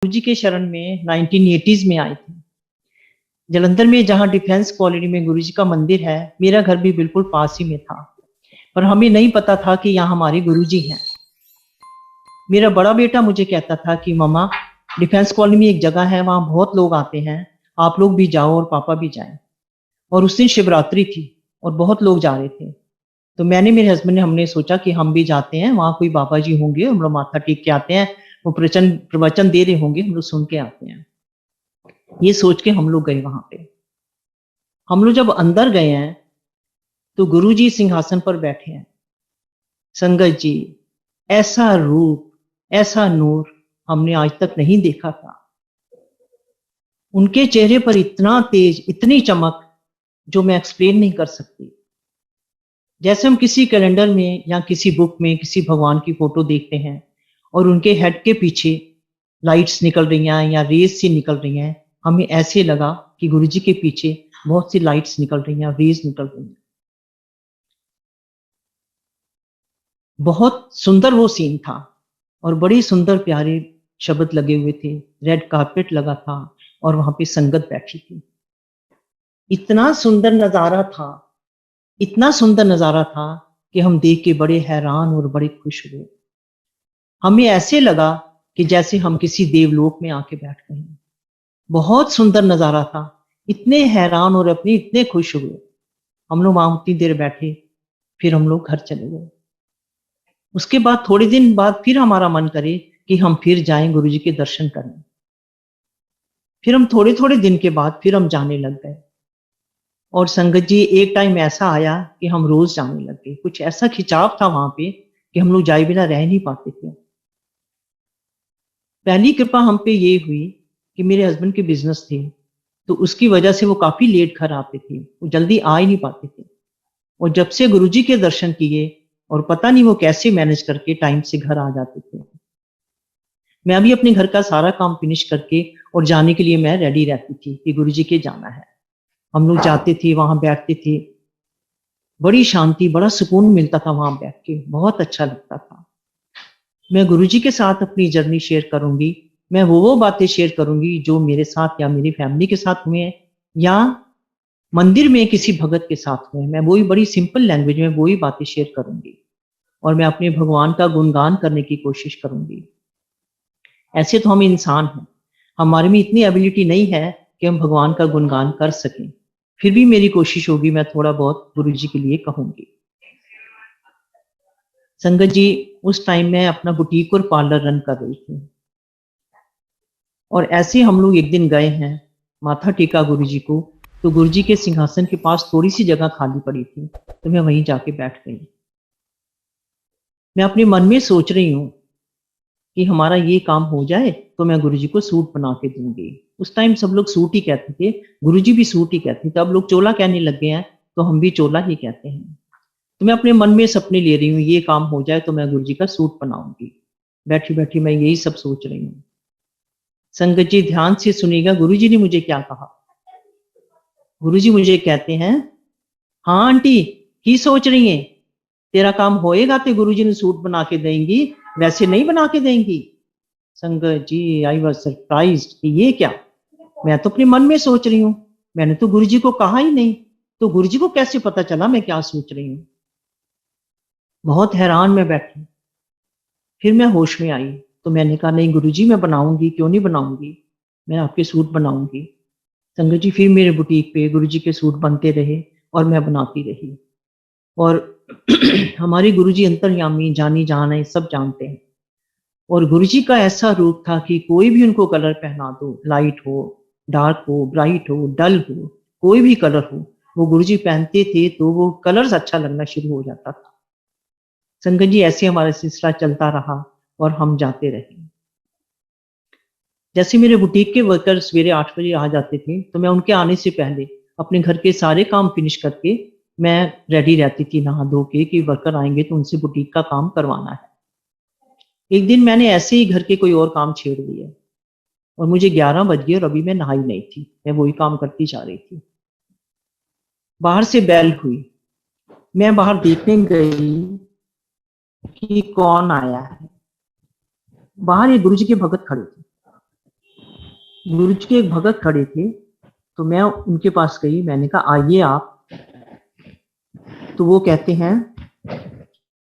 गुरुजी के शरण में 1980s में आए थे। जलंधर में जहां डिफेंस कॉलोनी में गुरुजी का मंदिर है, मेरा घर भी बिल्कुल पास ही में था, पर हमें नहीं पता था कि यहाँ हमारे गुरुजी हैं। मेरा बड़ा बेटा मुझे कहता था कि मम्मा, डिफेंस कॉलोनी में एक जगह है, वहां बहुत लोग आते हैं, आप लोग भी जाओ और पापा भी जाएं। और उस दिन शिवरात्रि थी और बहुत लोग जा रहे थे, तो मैंने, मेरे हस्बैंड ने, हमने सोचा कि हम भी जाते हैं, वहां कोई बाबा जी होंगे, हम लोग माथा टेक के आते हैं, वो प्रवचन दे रहे होंगे, हम लोग सुन के आते हैं। ये सोच के हम लोग गए वहां पे। हम लोग जब अंदर गए हैं तो गुरु जी सिंहासन पर बैठे हैं। संगत जी, ऐसा रूप, ऐसा नूर हमने आज तक नहीं देखा था। उनके चेहरे पर इतना तेज, इतनी चमक, जो मैं एक्सप्लेन नहीं कर सकती। जैसे हम किसी कैलेंडर में या किसी बुक में किसी भगवान की फोटो देखते हैं और उनके हेड के पीछे लाइट्स निकल रही हैं या रेज सी निकल रही हैं, हमें ऐसे लगा कि गुरुजी के पीछे बहुत सी लाइट्स निकल रही हैं, रेज निकल रही हैं। बहुत सुंदर वो सीन था और बड़ी सुंदर प्यारे शब्द लगे हुए थे, रेड कारपेट लगा था और वहां पे संगत बैठी थी। इतना सुंदर नजारा था, इतना सुंदर नजारा था कि हम देख के बड़े हैरान और बड़े खुश हुए। हमें ऐसे लगा कि जैसे हम किसी देवलोक में आके बैठ गए हैं। बहुत सुंदर नजारा था, इतने हैरान और अपने इतने खुश हुए। हम लोग वहां उतनी देर बैठे, फिर हम लोग घर चले गए। उसके बाद थोड़े दिन बाद फिर हमारा मन करे कि हम फिर जाएं गुरुजी के दर्शन करने। फिर हम थोड़े थोड़े दिन के बाद फिर हम जाने लग गए। और संगत जी, एक टाइम ऐसा आया कि हम रोज जाने लग गए। कुछ ऐसा खिंचाव था वहां पे कि हम लोग जाए बिना रह नहीं पाते थे। पहली कृपा हम पे ये हुई कि मेरे हस्बैंड के बिजनेस थे, तो उसकी वजह से वो काफी लेट घर आते थे, वो जल्दी आ ही नहीं पाते थे। और जब से गुरुजी के दर्शन किए, और पता नहीं वो कैसे मैनेज करके टाइम से घर आ जाते थे। मैं अभी अपने घर का सारा काम फिनिश करके और जाने के लिए मैं रेडी रहती थी कि गुरुजी के जाना है। हम लोग जाते थे, वहां बैठते थे, बड़ी शांति, बड़ा सुकून मिलता था वहां बैठ के, बहुत अच्छा लगता था। मैं गुरुजी के साथ अपनी जर्नी शेयर करूंगी। मैं वो बातें शेयर करूंगी जो मेरे साथ या मेरी फैमिली के साथ हुए हैं, या मंदिर में किसी भगत के साथ हुए। मैं वही बड़ी सिंपल लैंग्वेज में वही बातें शेयर करूंगी और मैं अपने भगवान का गुणगान करने की कोशिश करूंगी। ऐसे तो हम इंसान हैं, हमारे में इतनी एबिलिटी नहीं है कि हम भगवान का गुणगान कर सकें, फिर भी मेरी कोशिश होगी, मैं थोड़ा बहुत गुरुजी के लिए कहूंगी। संगत जी, उस टाइम में अपना बुटीक और पार्लर रन कर रही थी, और ऐसे हम लोग एक दिन गए हैं, माथा टेका गुरुजी को, तो गुरुजी के सिंहासन के पास थोड़ी सी जगह खाली पड़ी थी, तो मैं वहीं जाके बैठ गई। मैं अपने मन में सोच रही हूँ कि हमारा ये काम हो जाए तो मैं गुरुजी को सूट बना के दूंगी। उस टाइम सब लोग सूट ही कहते थे, गुरुजी भी सूट ही कहते थे। अब लोग चोला कहने लग गए हैं, तो हम भी चोला ही कहते हैं। तो मैं अपने मन में सपने ले रही हूँ, ये काम हो जाए तो मैं गुरुजी का सूट बनाऊंगी। बैठी बैठी मैं यही सब सोच रही हूँ। संगत जी, ध्यान से सुनिएगा, गुरुजी ने मुझे क्या कहा। गुरुजी मुझे कहते हैं, हाँ आंटी, की सोच रही है, तेरा काम होएगा तो गुरुजी ने सूट बना के देंगी, वैसे नहीं बना के देंगी। संगत जी, आई वॉज सरप्राइज्ड कि ये क्या, मैं तो अपने मन में सोच रही हूँ, मैंने तो गुरुजी को कहा ही नहीं, तो गुरुजी को कैसे पता चला मैं क्या सोच रही हूँ। बहुत हैरान में बैठी। फिर मैं होश में आई, तो मैंने कहा, नहीं गुरुजी, मैं बनाऊंगी, क्यों नहीं बनाऊंगी, मैं आपके सूट बनाऊंगी। संगत जी, फिर मेरे बुटीक पे गुरुजी के सूट बनते रहे और मैं बनाती रही। और हमारे गुरुजी अंतर्यामी, जानी जान है, सब जानते हैं। और गुरुजी का ऐसा रूप था कि कोई भी उनको कलर पहना दो, लाइट हो, डार्क हो, ब्राइट हो, डल हो, कोई भी कलर हो, वो गुरुजी पहनते थे तो वो कलर्स अच्छा लगना शुरू हो जाता था। संगत जी, ऐसे हमारा सिलसिला चलता रहा और हम जाते रहे। जैसे मेरे बुटीक के वर्कर सवेरे 8 बजे आ जाते थे, तो मैं उनके आने से पहले अपने घर के सारे काम फिनिश करके मैं रेडी रहती थी नहा धो के, कि वर्कर आएंगे तो उनसे बुटीक का काम करवाना है। एक दिन मैंने ऐसे ही घर के कोई और काम छेड़ दिए और मुझे 11 बज गए और अभी मैं नहाई नहीं थी, मैं वही काम करती जा रही थी। बाहर से बेल हुई, मैं बाहर देखने गई कि कौन आया है। बाहर एक गुरुजी के भगत खड़े थे, गुरु जी के एक भगत खड़े थे, तो मैं उनके पास गई, मैंने कहा आइए आप। तो वो कहते हैं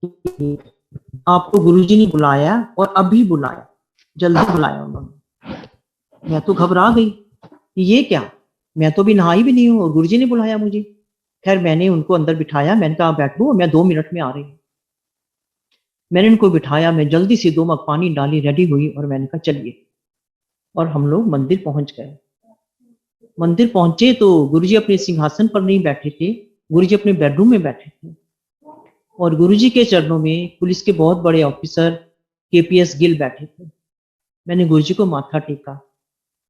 कि आपको गुरुजी ने बुलाया और अभी बुलाया, जल्दी बुलाया उन्होंने। मैं तो घबरा गई कि ये क्या, मैं तो भी नहाई भी नहीं हूँ और गुरुजी ने बुलाया मुझे। खैर मैंने उनको अंदर बिठाया, मैंने कहा बैठो, मैं 2 मिनट में आ रही हूँ। मैंने उनको बिठाया, मैं जल्दी से 2 मग पानी डाली, रेडी हुई और मैंने कहा चलिए। और हम लोग मंदिर पहुंच गए। मंदिर पहुंचे तो गुरुजी अपने सिंहासन पर नहीं बैठे थे, गुरुजी अपने बेडरूम में बैठे थे। और गुरुजी के चरणों में पुलिस के बहुत बड़े ऑफिसर केपीएस गिल बैठे थे। मैंने गुरुजी को माथा टेका।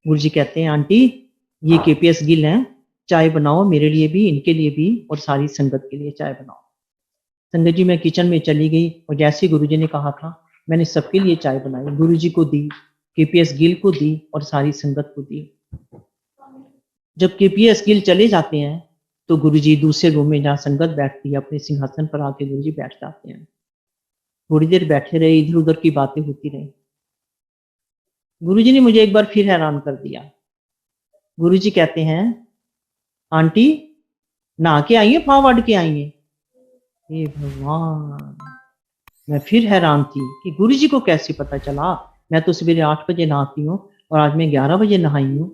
गुरुजी कहते हैं आंटी ये केपीएस गिल हैं, चाय बनाओ मेरे लिए भी, इनके लिए भी और सारी संगत के लिए चाय बनाओ। संगत जी मैं किचन में चली गई और जैसे गुरुजी ने कहा था मैंने सबके लिए चाय बनाई, गुरुजी को दी, केपीएस गिल को दी और सारी संगत को दी। जब केपीएस गिल चले जाते हैं तो गुरुजी दूसरे रूम में जहाँ संगत बैठती है अपने सिंहासन पर आके गुरुजी बैठ जाते हैं। थोड़ी देर बैठे रहे, इधर उधर की बातें होती रही। गुरुजी ने मुझे एक बार फिर हैरान कर दिया। गुरुजी कहते हैं आंटी नहा के आई है, फावड़ के आई है। हे भगवान, मैं फिर हैरान थी कि गुरुजी को कैसे पता चला। मैं तो सवेरे 8 बजे नहाती हूँ और आज मैं 11 बजे नहाई हूँ।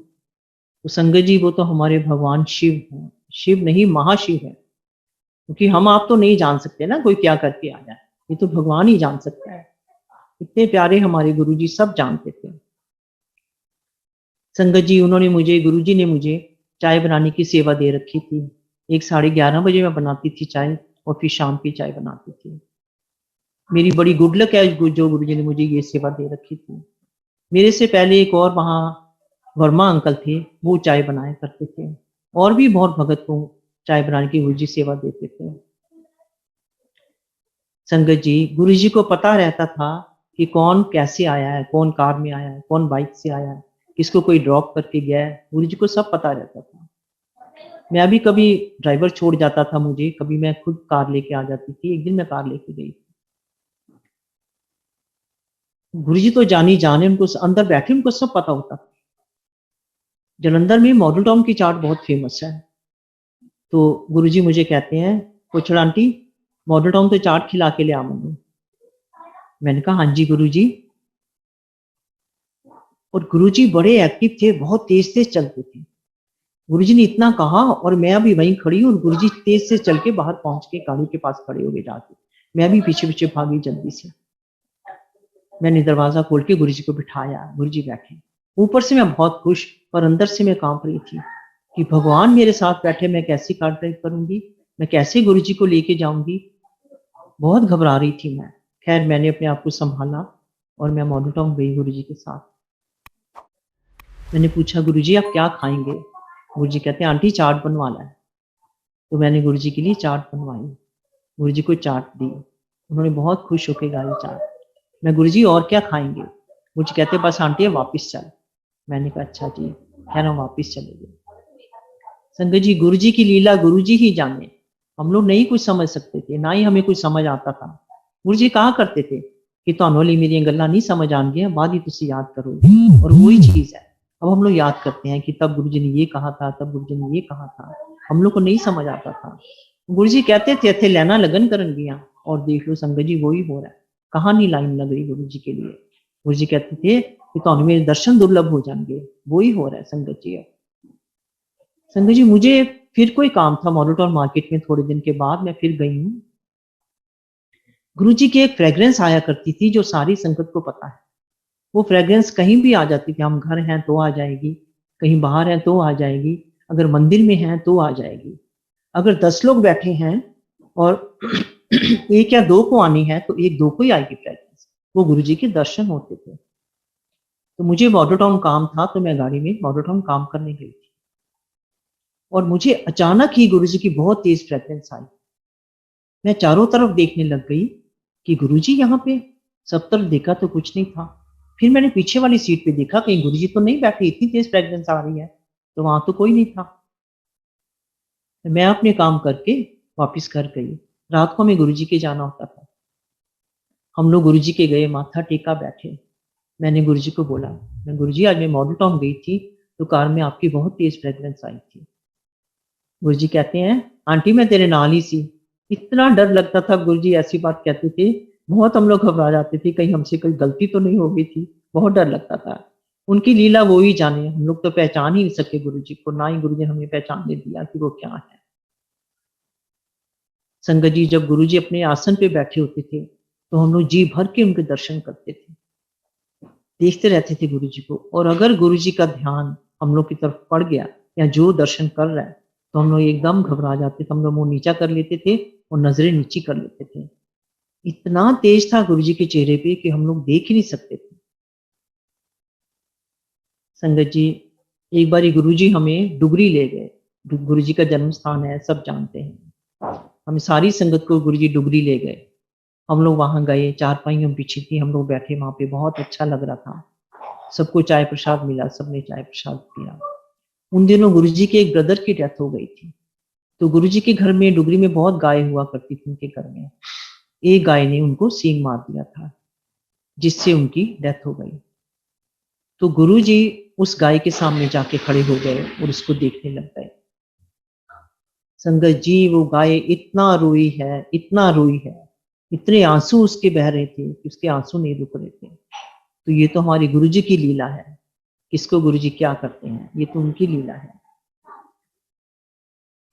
तो संगत जी वो तो हमारे भगवान शिव हैं, शिव नहीं महाशिव है, क्योंकि हम आप तो नहीं जान सकते ना कोई क्या करके आ जाए, ये तो भगवान ही जान सकता है। इतने प्यारे हमारे गुरुजी, सब जानते थे। संगत जी उन्होंने मुझे, गुरुजी ने मुझे चाय बनाने की सेवा दे रखी थी। 1 साढ़े 11 बजे मैं बनाती थी चाय और फिर शाम की चाय बनाती थी। मेरी बड़ी गुड लक है जो गुरुजी ने मुझे ये सेवा दे रखी थी। मेरे से पहले एक और वहाँ वर्मा अंकल थे, वो चाय बनाया करते थे। और भी बहुत भगत को चाय बनाने की गुरुजी सेवा देते थे। संगत जी गुरुजी को पता रहता था कि कौन कैसे आया है, कौन कार में आया है, कौन बाइक से आया है, किसको कोई ड्रॉप करके गया है, गुरुजी को सब पता रहता था। मैं भी कभी ड्राइवर छोड़ जाता था मुझे, कभी मैं खुद कार लेके आ जाती थी। एक दिन मैं कार लेके गई, गुरुजी तो जानी जाने, उनको अंदर बैठे उनको सब पता होता। जालंधर में मॉडल टाउन की चाट बहुत फेमस है। तो गुरुजी मुझे कहते हैं कुछ आंटी मॉडल टाउन तो चाट खिला के ले आ मुझे। मैंने कहा हाँ जी गुरुजी। और गुरुजी बड़े एक्टिव थे, बहुत तेज तेज चलते थे। गुरुजी ने इतना कहा और मैं अभी वहीं खड़ी हूँ और गुरुजी तेज से चल के बाहर पहुंच के गाड़ी के पास खड़े हो गए जाके। मैं भी पीछे पीछे भागी जल्दी से। मैंने दरवाजा खोल के गुरुजी को बिठाया, गुरुजी बैठे। ऊपर से मैं बहुत खुश पर अंदर से मैं कांप रही थी कि भगवान मेरे साथ बैठे, मैं कैसी कार ड्राइव करूंगी, मैं कैसे गुरुजी को लेके जाऊंगी। बहुत घबरा रही थी मैं। खैर मैंने अपने आप को संभाला और मैं मॉडल टाउन गई गुरुजी के साथ। मैंने पूछा गुरुजी आप क्या खाएंगे। गुरुजी कहते हैं आंटी चाट बनवाना है। तो मैंने गुरुजी के लिए चाट बनवाई, गुरुजी को चाट दी। उन्होंने बहुत खुश होकर गाई चाट। मैं गुरुजी और क्या खाएंगे। गुरुजी कहते बस आंटी वापस चल। मैंने कहा अच्छा जी। खैर हम वापस चले गए। संगत जी गुरुजी की लीला गुरुजी ही जाने, हम लोग नहीं कुछ समझ सकते थे, ना ही हमें कुछ समझ आता था। गुरुजी कहा करते थे कि ਤੁਹਾਨੂੰ वाली मेरी गल्लां नहीं समझ आएंगी, बाद ही तुसी याद करोगे। और वही चीज है, अब हम लोग याद करते हैं कि तब गुरुजी ने ये कहा था, तब गुरुजी ने ये कहा था, हम लोग को नहीं समझ आता था। गुरुजी कहते थे इत्थे लैना लगन करन गया और देख लो संगत जी वही हो रहा है, कहाँ नहीं लाइन लग रही गुरुजी के लिए। गुरुजी कहते थे कि ਤੁਹਾਨੂੰ मेरे दर्शन दुर्लभ हो जाएंगे, वही हो रहा है संगत जी। संगत जी मुझे फिर कोई काम था मॉडल टाउन मार्केट में, थोड़े दिन के बाद मैं फिर गई हूँ। गुरुजी की एक फ्रेग्रेंस आया करती थी जो सारी संगत को पता है। वो फ्रेग्रेंस कहीं भी आ जाती थी, हम घर हैं तो आ जाएगी, कहीं बाहर हैं तो आ जाएगी, अगर मंदिर में हैं तो आ जाएगी। अगर 10 लोग बैठे हैं और एक या दो को आनी है तो एक दो को ही आएगी फ्रेग्रेंस। वो गुरुजी के दर्शन होते थे। तो मुझे मॉडल टाउन काम था तो मैं गाड़ी में मॉडल टाउन काम करने गई थी और मुझे अचानक ही गुरुजी की बहुत तेज फ्रेग्रेंस आई। मैं चारों तरफ देखने लग गई कि गुरुजी यहाँ पे। सब तरफ देखा तो कुछ नहीं था। फिर मैंने पीछे वाली सीट पे देखा कहीं गुरुजी तो नहीं बैठे, इतनी तेज फ्रेग्रेंस आ रही है, तो वहां तो कोई नहीं था। मैं अपने काम करके वापस घर गई। रात को हमें गुरुजी के जाना होता था। हम लोग गुरुजी के गए, माथा टेका बैठे। मैंने गुरुजी को बोला मैं गुरुजी आज मैं मॉडल टाउन गई थी तो कार में आपकी बहुत तेज फ्रेग्रेंस आई थी। गुरुजी कहते हैं आंटी मैं तेरे नाल ही सी। इतना डर लगता था, गुरुजी ऐसी बात कहते थे, बहुत हम लोग घबरा जाते थे कहीं हमसे कोई गलती तो नहीं हो गई थी, बहुत डर लगता था। उनकी लीला वो ही जाने, हम लोग तो पहचान ही नहीं सके गुरुजी को, ना ही गुरुजी हमें पहचानने दिया कि वो क्या है। संगत जी जब गुरुजी अपने आसन पे बैठे होते थे तो हम लोग जी भर के उनके दर्शन करते थे, देखते रहते थे गुरुजी को। और अगर गुरुजी का ध्यान हम लोग की तरफ पड़ गया या जो दर्शन कर रहा है तो हम लोग एकदम घबरा जाते थे, हम लोग मुंह नीचा कर लेते थे और नजरें नीची कर लेते थे। इतना तेज था गुरुजी के चेहरे पे कि हम लोग देख ही नहीं सकते थे। संगत जी एक बार गुरुजी हमें डुगरी ले गए, गुरुजी का जन्म स्थान है सब जानते हैं। हमें सारी संगत को गुरुजी डुगरी ले गए, हम लोग वहां गए, चारपाइयों बिछी थी, हम लोग बैठे वहां पे, बहुत अच्छा लग रहा था। सबको चाय प्रसाद मिला, सबने चाय प्रसाद पिया। उन दिनों गुरुजी के एक ब्रदर की डेथ हो गई थी, तो गुरुजी के घर में डुगरी में बहुत गाय हुआ करती थी उनके घर में। एक गाय ने उनको सींग मार दिया था जिससे उनकी डेथ हो गई। तो गुरुजी उस गाय के सामने जाके खड़े हो गए और उसको देखने लग गए। संगत जी वो गाय इतना रोई है, इतना रोई है, इतने आंसू उसके बह रहे थे कि उसके आंसू नहीं रुक रहे थे। तो ये तो हमारी गुरुजी की लीला है, किसको गुरुजी क्या करते हैं, ये तो उनकी लीला है।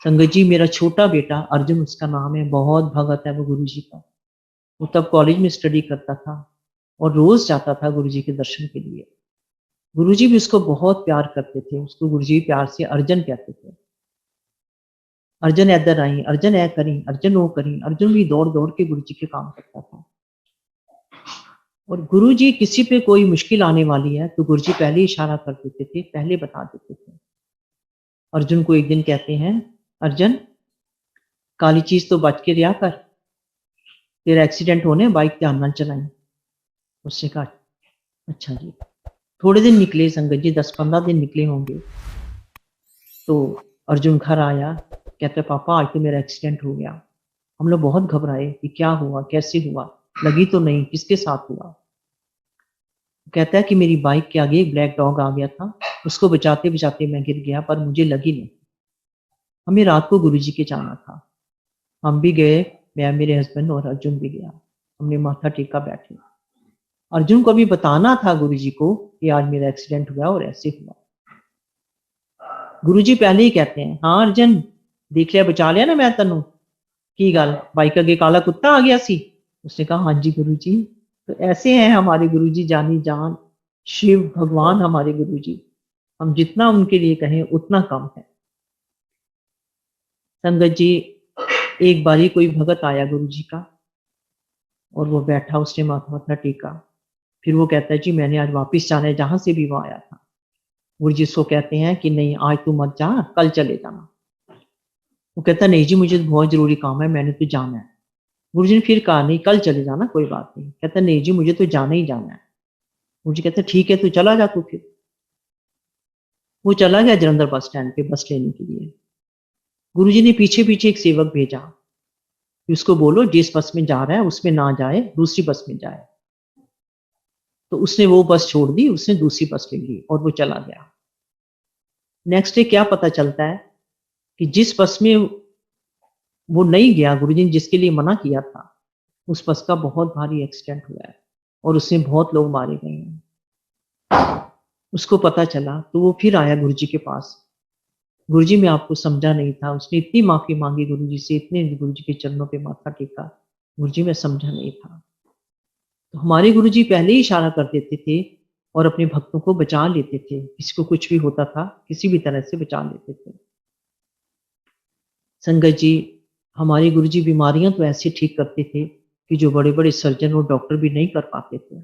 संगत जी मेरा छोटा बेटा अर्जुन उसका नाम है, बहुत भगत है वो गुरुजी का। वो तब कॉलेज में स्टडी करता था और रोज जाता था गुरुजी के दर्शन के लिए। गुरुजी भी उसको बहुत प्यार करते थे, उसको गुरुजी प्यार से अर्जुन कहते थे। अर्जुन इधर आई, अर्जुन ऐ करी, अर्जुन वो करी, अर्जुन भी दौड़ दौड़ के गुरुजी के काम करता था। और गुरुजी किसी पे कोई मुश्किल आने वाली है तो गुरुजी पहले इशारा कर देते थे, पहले बता देते थे। अर्जुन को एक दिन कहते हैं अर्जुन काली चीज तो बच के रिया कर, तेरा एक्सीडेंट होने, बाइक ध्यान न चलाई। उससे कहा अच्छा जी। थोड़े दिन निकले संगत जी, 10-15 दिन निकले होंगे, तो अर्जुन घर आया, कहते पापा आज तो मेरा एक्सीडेंट हो गया। हम लोग बहुत घबराए कि क्या हुआ, कैसे हुआ, लगी तो नहीं, किसके साथ हुआ। कहता है कि मेरी बाइक के आगे एक ब्लैक डॉग आ गया था, उसको बचाते बचाते मैं गिर गया पर मुझे लगी नहीं। हमें रात को गुरुजी के जाना था, हम भी गए, मैं मेरे हस्बैंड और अर्जुन भी गया। हमने माथा टेका बैठे। अर्जुन को भी बताना था गुरुजी को कि आज मेरा एक्सीडेंट हुआ और ऐसे हुआ। गुरुजी पहले ही कहते हैं हाँ अर्जुन देख लिया, बचा लिया ना मैं तेनों, की गल बाइक अगे काला कुत्ता आ गया सी। उसने कहा हाँ जी गुरुजी। तो ऐसे हैं हमारे गुरुजी, जानी जान शिव भगवान हमारे गुरुजी, हम जितना उनके लिए कहें उतना कम है। संगत जी एक बारी कोई भगत आया गुरुजी का और वो बैठा, उसने माथा टेका, फिर वो कहता है जी मैंने आज वापस जाना है जहां से भी वो आया था। गुरुजी उसको कहते हैं कि नहीं आज तू मत जा, कल चले जाना। वो कहता नहीं जी मुझे तो बहुत जरूरी काम है, मैंने तो जाना है। गुरुजी ने फिर कहा नहीं कल चले जाना, कोई बात नहीं। कहता नहीं जी मुझे तो जाना ही जाना है। गुरुजी कहते ठीक है तू चला जा तू। फिर वो चला गया जलंधर बस स्टैंड पे बस लेने के लिए। गुरुजी ने पीछे पीछे एक सेवक भेजा कि उसको बोलो जिस बस में जा रहा है उसमें ना जाए, दूसरी बस में जाए। तो उसने वो बस छोड़ दी, उसने दूसरी बस ले ली और वो चला गया। नेक्स्ट डे क्या पता चलता है कि जिस बस में वो नहीं गया, गुरुजी ने जिसके लिए मना किया था, उस बस का बहुत भारी एक्सीडेंट हुआ है और उसमें बहुत लोग मारे गए हैं। उसको पता चला तो वो फिर आया गुरुजी के पास, गुरुजी मैं आपको समझा नहीं था। उसने इतनी माफी मांगी गुरुजी से, इतने गुरुजी के चरणों पे माथा टेका, गुरुजी मैं समझा नहीं था। तो हमारे गुरुजी पहले ही इशारा कर देते थे और अपने भक्तों को बचा लेते थे, किसी को कुछ भी होता था किसी भी तरह से बचा लेते थे। संगत जी हमारे गुरुजी बीमारियां तो ऐसे ठीक करते थे कि जो बड़े बड़े सर्जन और डॉक्टर भी नहीं कर पाते थे।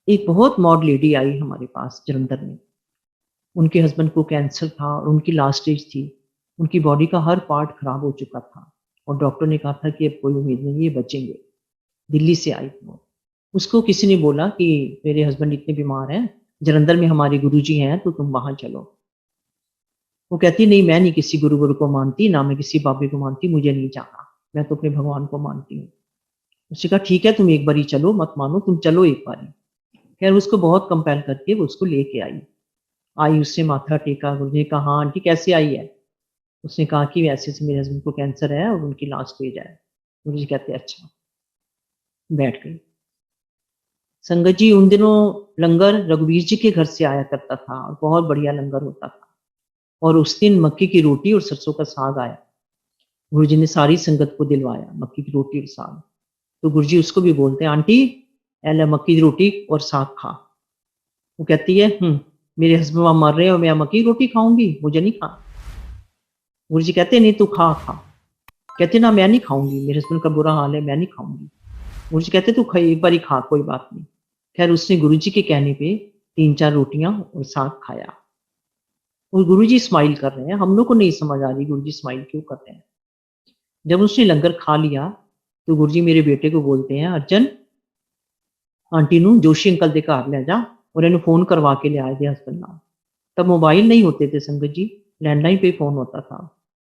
एक बहुत मॉड लेडी आई हमारे पास जलंधर में, उनके हस्बैंड को कैंसर था और उनकी लास्ट स्टेज थी, उनकी बॉडी का हर पार्ट खराब हो चुका था और डॉक्टर ने कहा था कि अब कोई उम्मीद नहीं, ये बचेंगे। दिल्ली से आई वो। उसको किसी ने बोला कि मेरे हस्बैंड इतने बीमार हैं, जलंधर में हमारे गुरुजी हैं तो तुम वहां चलो। वो कहती नहीं मैं नहीं किसी गुरु को मानती, ना मैं किसी बाबे को मानती, मुझे नहीं जाना, मैं तो अपने भगवान को मानती हूँ। उसने कहा ठीक है तुम एक बारी चलो, मत मानो तुम चलो एक बारी। खैर उसको बहुत कंपेल करके वो उसको लेके आई उससे माथा टेका। गुरु जी ने कहा हाँ आंटी कैसे आई है? उसने कहा कि वैसे से मेरे हस्बैंड को कैंसर है और उनकी लास्ट स्टेज है। गुरु जी कहते अच्छा। बैठ गई। संगत जी उन दिनों लंगर रघुवीर जी के घर से आया करता था और बहुत बढ़िया लंगर होता था। और उस दिन मक्की की रोटी और सरसों का साग आया। गुरु जी ने सारी संगत को दिलवाया मक्की की रोटी और साग। तो गुरु जी उसको भी बोलते हैं आंटी एले मक्की की रोटी और साग खा। वो कहती है मेरे हस्बैंड वहां मर रहे हैं और मैं मक्की की रोटी खाऊंगी, मुझे नहीं खा। गुरु जी कहते नहीं तू खा खा। कहते ना मैं नहीं खाऊंगी, मेरे हस्बैंड का बुरा हाल है, मैं नहीं खाऊंगी। गुरु जी कहते तू खा एक बार ही खा, कोई बात नहीं। खैर उसने गुरु जी के कहने पे 3-4 रोटियां और साग खाया। और गुरु जी स्माइल कर रहे हैं, हम लोग को नहीं समझ आ रही गुरु जी स्माइल क्यों कर रहे हैं। जब उसने लंगर खा लिया तो गुरु जी मेरे बेटे को बोलते हैं अर्जन आंटी नू जोशी अंकल दे घर ले जा और इन्हें फोन करवा के ले आए दे हस्बैंड नाल। तब मोबाइल नहीं होते थे संगत जी, लैंडलाइन पे फोन होता था।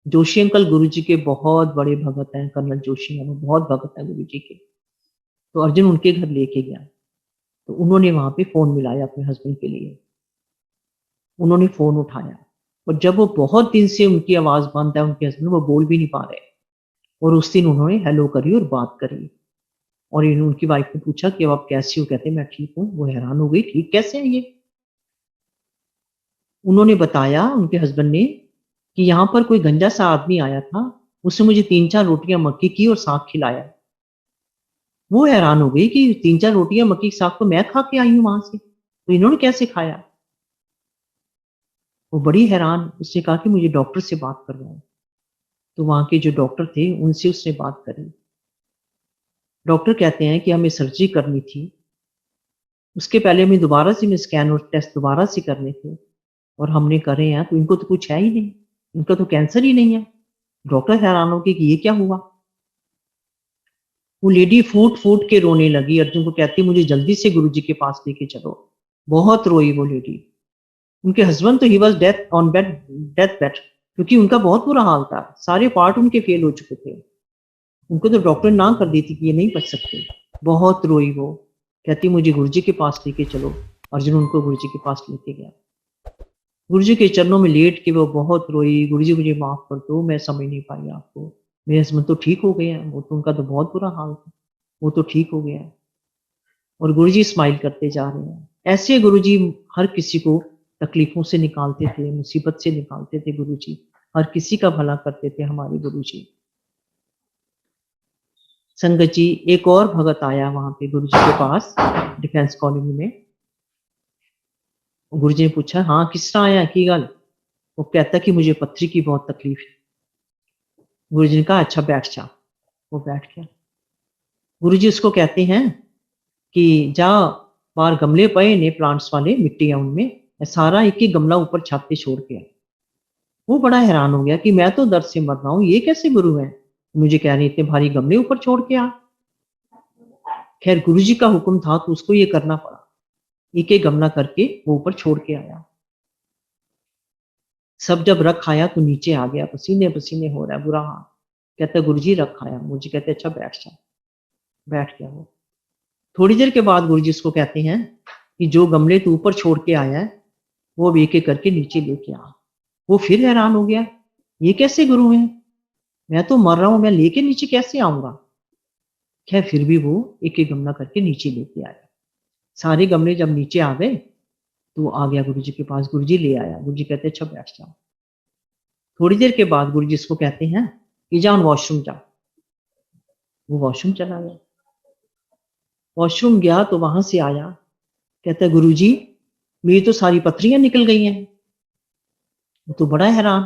जोशी अंकल गुरु जी के बहुत बड़े भगत हैं, कर्नल जोशी हैं, वो बहुत भगत हैं गुरु जी के। तो अर्जुन उनके घर लेके गया तो उन्होंने वहां पे फोन मिलाया अपने हस्बैंड के लिए। उन्होंने फोन उठाया और जब वो बहुत दिन से उनकी आवाज बंद है, उनके हस्बैंड वो बोल भी नहीं पा रहे। और उस दिन उन्होंने हेलो करी और बात करी। और इन्होंने उनकी वाइफ ने पूछा कि अब आप कैसी हो? कहते मैं ठीक हूँ। वो हैरान हो गई, ठीक कैसे है ये? उन्होंने बताया उनके हस्बैंड ने कि यहाँ पर कोई गंजा सा आदमी आया था, उसने मुझे 3-4 रोटियां मक्की की और साग खिलाया। वो हैरान हो गई कि 3-4 रोटियां मक्की की साग तो मैं खा के आई हूँ वहां से, तो इन्होंने कैसे खाया? वो बड़ी हैरान। उसने कहा कि मुझे डॉक्टर से बात करवाओ। तो वहां के जो डॉक्टर थे उनसे उसने बात करी। डॉक्टर कहते हैं कि हमें सर्जरी करनी थी, उसके पहले हमें दोबारा से स्कैन और टेस्ट दोबारा से करने थे और हमने करे हैं तो इनको तो कुछ है ही नहीं, इनका तो कैंसर ही नहीं है। डॉक्टर हैरान हो गए कि ये क्या हुआ। वो लेडी फूट फूट के रोने लगी। अर्जुन को कहती मुझे जल्दी से गुरुजी के पास लेके चलो। बहुत रोई वो लेडी। उनके हस्बैंड तो he was death on bed, death bed, क्योंकि उनका बहुत बुरा हाल था, सारे पार्ट उनके फेल हो चुके थे। उनको तो डॉक्टर ना कर दी थी कि ये नहीं बच सकते। बहुत रोई वो। कहती मुझे गुरुजी के पास लेके चलो। अर्जुन उनको गुरुजी के पास लेके गया। गुरुजी के चरणों में लेट के वो बहुत रोई, गुरुजी मुझे माफ कर दो, मैं समझ नहीं पाई आपको, मेरे हस्बैंड तो ठीक हो गए हैं, वो तो उनका तो बहुत बुरा हाल था, वो तो ठीक हो गया है। और गुरुजी स्माइल करते जा रहे हैं। ऐसे गुरुजी हर किसी को तकलीफों से निकालते थे, मुसीबत से निकालते थे गुरुजी, हर किसी का भला करते थे हमारे गुरुजी। संगत जी एक और भगत आया वहां पे गुरुजी के पास डिफेंस कॉलोनी में। गुरुजी ने पूछा हाँ किस तरह आया की गल? वो कहता कि मुझे पथरी की बहुत तकलीफ है। गुरुजी ने कहा अच्छा बैठ जा। वो बैठ गया। गुरुजी उसको कहते हैं कि जा बाहर गमले पए ने प्लांट्स वाले, मिट्टी है उनमें, सारा एक ही गमला ऊपर छत पे छोड़ के। वो बड़ा हैरान हो गया कि मैं तो दर्द से मर रहा हूँ, ये कैसे गुरु है, मुझे कह रहे इतने भारी गमले ऊपर छोड़ के आ। खैर गुरुजी का हुक्म था तो उसको ये करना पड़ा, एक एक गमला करके वो ऊपर छोड़ के आया। सब जब रख आया तो नीचे आ गया, पसीने पसीने हो रहा है, बुरा हाल। कहता गुरुजी रख आया, मुझे कहते अच्छा बैठ जा। बैठ गया वो। थोड़ी देर के बाद गुरुजी उसको कहते हैं कि जो गमले तू ऊपर छोड़ के आया है वो अब एक एक करके नीचे लेके आ। वो फिर हैरान हो गया, ये कैसे गुरु है, मैं तो मर रहा हूं, मैं लेके नीचे कैसे आऊंगा। खैर फिर भी वो एक एक गमला करके नीचे लेके आया। सारे गमले जब नीचे आ गए तो आ गया गुरुजी के पास, गुरुजी ले आया। गुरुजी कहते अच्छा बैठ जाओ। थोड़ी देर के बाद गुरुजी इसको कहते हैं कि जा वॉशरूम जा। वो वॉशरूम चला गया। वॉशरूम गया तो वहां से आया, कहता है गुरुजी मेरी तो सारी पथरियां निकल गई हैं। वो तो बड़ा हैरान,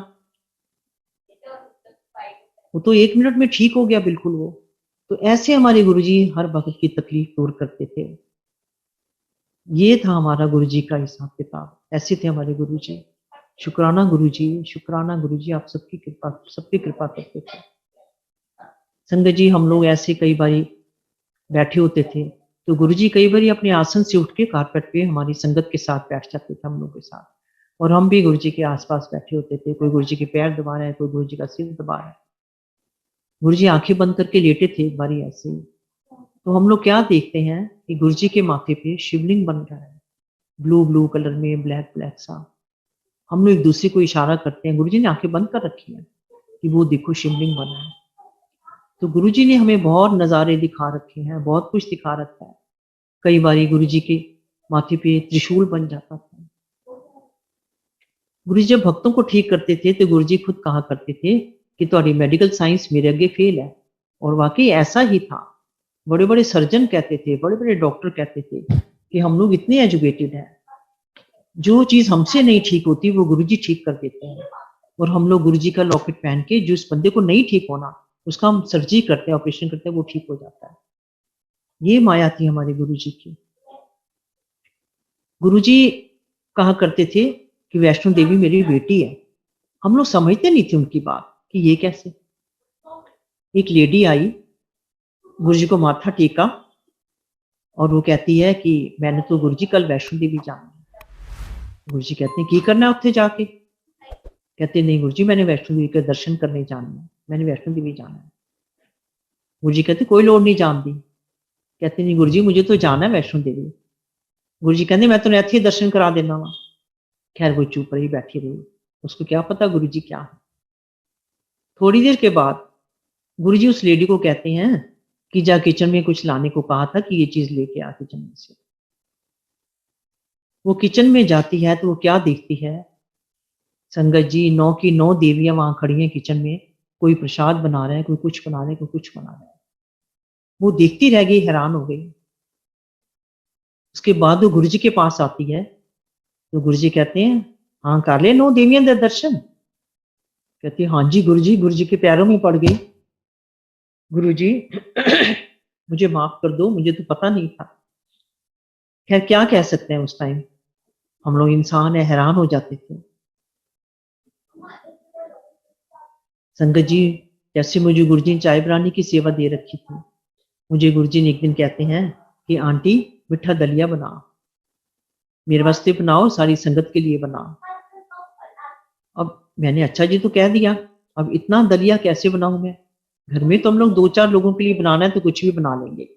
वो तो 1 मिनट में ठीक हो गया बिल्कुल वो। तो ऐसे हमारे गुरुजी हर वक्त की तकलीफ दूर करते थे। ये था हमारा गुरुजी का हिसाब किताब, ऐसे थे हमारे गुरुजी। शुक्राना गुरुजी, शुक्राना गुरुजी, आप सबकी कृपा करते थे। संगत जी हम लोग ऐसे कई बारी बैठे होते थे तो गुरुजी कई बारी अपने आसन से उठ के कारपेट पे हमारी संगत के साथ बैठ जाते थे, हम लोग के साथ, और हम भी गुरुजी के आसपास बैठे होते थे। कोई गुरुजी के पैर दबा रहा है, कोई गुरुजी का सिर दबा रहा है। गुरुजी आंखें बंद करके लेटे थे एक बारी ऐसे ही। तो हम लोग क्या देखते हैं कि गुरुजी के माथे पे शिवलिंग बन रहा है, ब्लू ब्लू कलर में, ब्लैक ब्लैक सा। हम लोग एक दूसरे को इशारा करते हैं, गुरुजी ने आंखें बंद कर रखी है कि वो देखो शिवलिंग बना है। तो गुरुजी ने हमें बहुत नज़ारे दिखा रखे हैं, बहुत कुछ दिखा रखा है। कई बारी गुरुजी के माथे पे त्रिशूल बन जाता था। गुरुजी जब भक्तों को ठीक करते थे तो गुरुजी खुद कहा करते थे कि तुम्हारी मेडिकल साइंस मेरे आगे फेल है। और वाकई ऐसा ही था। बड़े बड़े सर्जन कहते थे, बड़े बड़े डॉक्टर कहते थे कि हम लोग इतने एजुकेटेड हैं, जो चीज हमसे नहीं ठीक होती वो गुरुजी ठीक कर देते हैं। और हम लोग गुरुजी का लॉकेट पहन के जो इस बंदे को नहीं ठीक होना उसका हम सर्जरी करते हैं, ऑपरेशन करते हैं, वो ठीक हो जाता है। ये माया थी हमारे गुरुजी की। गुरुजी कहा करते थे कि वैष्णो देवी मेरी बेटी है। हम लोग समझते नहीं थे उनकी बात कि ये कैसे। एक लेडी आई, गुरुजी को माथा टेका और वो कहती है कि मैंने तो गुरुजी कल वैष्णो देवी जाना है। गुरुजी कहते हैं की करना है उत्थे जाके? कहते नहीं गुरुजी मैंने वैष्णो देवी के दर्शन करने जाना है, मैंने वैष्णो देवी जाना है। गुरुजी कहते कोई लोड़ नहीं जान दी। कहते नहीं गुरुजी मुझे तो जाना है वैष्णो देवी। गुरुजी कहते मैं तो इत्थे दर्शन करा देना वा। खैर वो चुप रही, बैठी रही, उसको क्या पता गुरुजी क्या है। थोड़ी देर के बाद गुरुजी उस लेडी को कहते हैं कि जा किचन में कुछ लाने को कहा था कि ये चीज लेके आ किचन में से। वो किचन में जाती है तो वो क्या देखती है, संगत जी 9 की 9 देवियां वहां खड़ी हैं किचन में। कोई प्रसाद बना रहा है, कोई कुछ बना रहा है, कोई कुछ बना रहा है। वो देखती रह गई, हैरान हो गई। उसके बाद वो गुरुजी के पास आती है तो गुरुजी कहते हैं हाँ कर ले 9 देवियां दे दर्शन। कहती है हाँ जी गुरुजी। गुरुजी के पैरों में पड़ गई। गुरुजी मुझे माफ कर दो, मुझे तो पता नहीं था। खैर क्या कह सकते हैं, उस टाइम हम लोग इंसान है, हैरान हो जाते थे। संगत जी जैसे मुझे गुरुजी ने चाय बनाने की सेवा दे रखी थी, मुझे गुरुजी ने एक दिन कहते हैं कि आंटी मिठा दलिया बनाओ, मेरे वास्ते बनाओ, सारी संगत के लिए बनाओ। अब मैंने अच्छा जी तो कह दिया, अब इतना दलिया कैसे बनाऊं मैं? घर में तो हम लोग 2-4 लोगों के लिए बनाना है तो कुछ भी बना लेंगे,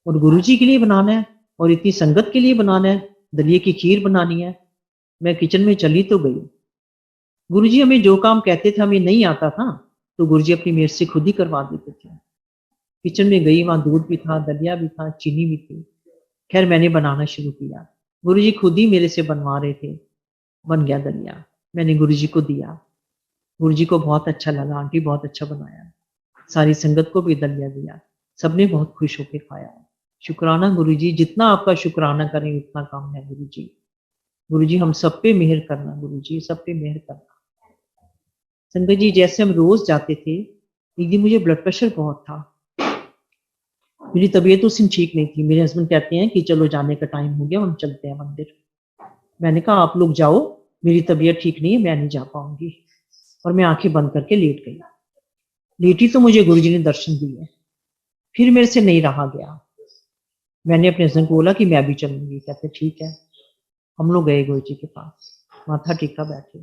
और गुरुजी के लिए बनाना है और इतनी संगत के लिए बनाना है, दलिये की खीर बनानी है। मैं किचन में चली तो गई। गुरुजी हमें जो काम कहते थे हमें नहीं आता था तो गुरुजी अपनी मेहर से खुद ही करवा देते थे। किचन में गई, वहां दूध भी था, दलिया भी था, चीनी भी थी। खैर मैंने बनाना शुरू किया। गुरुजी खुद ही मेरे से बनवा रहे थे। बन गया दलिया, मैंने गुरुजी को दिया। गुरुजी को बहुत अच्छा लगा, आंटी बहुत अच्छा बनाया। सारी संगत को भी दलिया दिया, सबने बहुत खुश होकर खाया। शुक्राना गुरुजी, जितना आपका शुक्राना करें उतना कम है गुरुजी। गुरुजी हम सब पे मेहर करना, गुरुजी सब पे मेहर करना। संगत जी जैसे हम रोज जाते थे, एक दिन मुझे ब्लड प्रेशर बहुत था, मेरी तबीयत उस दिन ठीक नहीं थी। मेरे हस्बैंड कहते हैं कि चलो जाने का टाइम हो गया, हम चलते हैं मंदिर। मैंने कहा आप लोग जाओ, मेरी तबीयत ठीक नहीं है, मैं नहीं जा पाऊंगी। और मैं आंखें बंद करके लेट गई। लेटी तो मुझे गुरुजी ने दर्शन दिए, फिर मेरे से नहीं रहा गया। मैंने अपने हस्बैंड को बोला कि मैं भी चलूंगी। कहते ठीक है। हम लोग गए गुरुजी के पास, माथा टेका बैठे।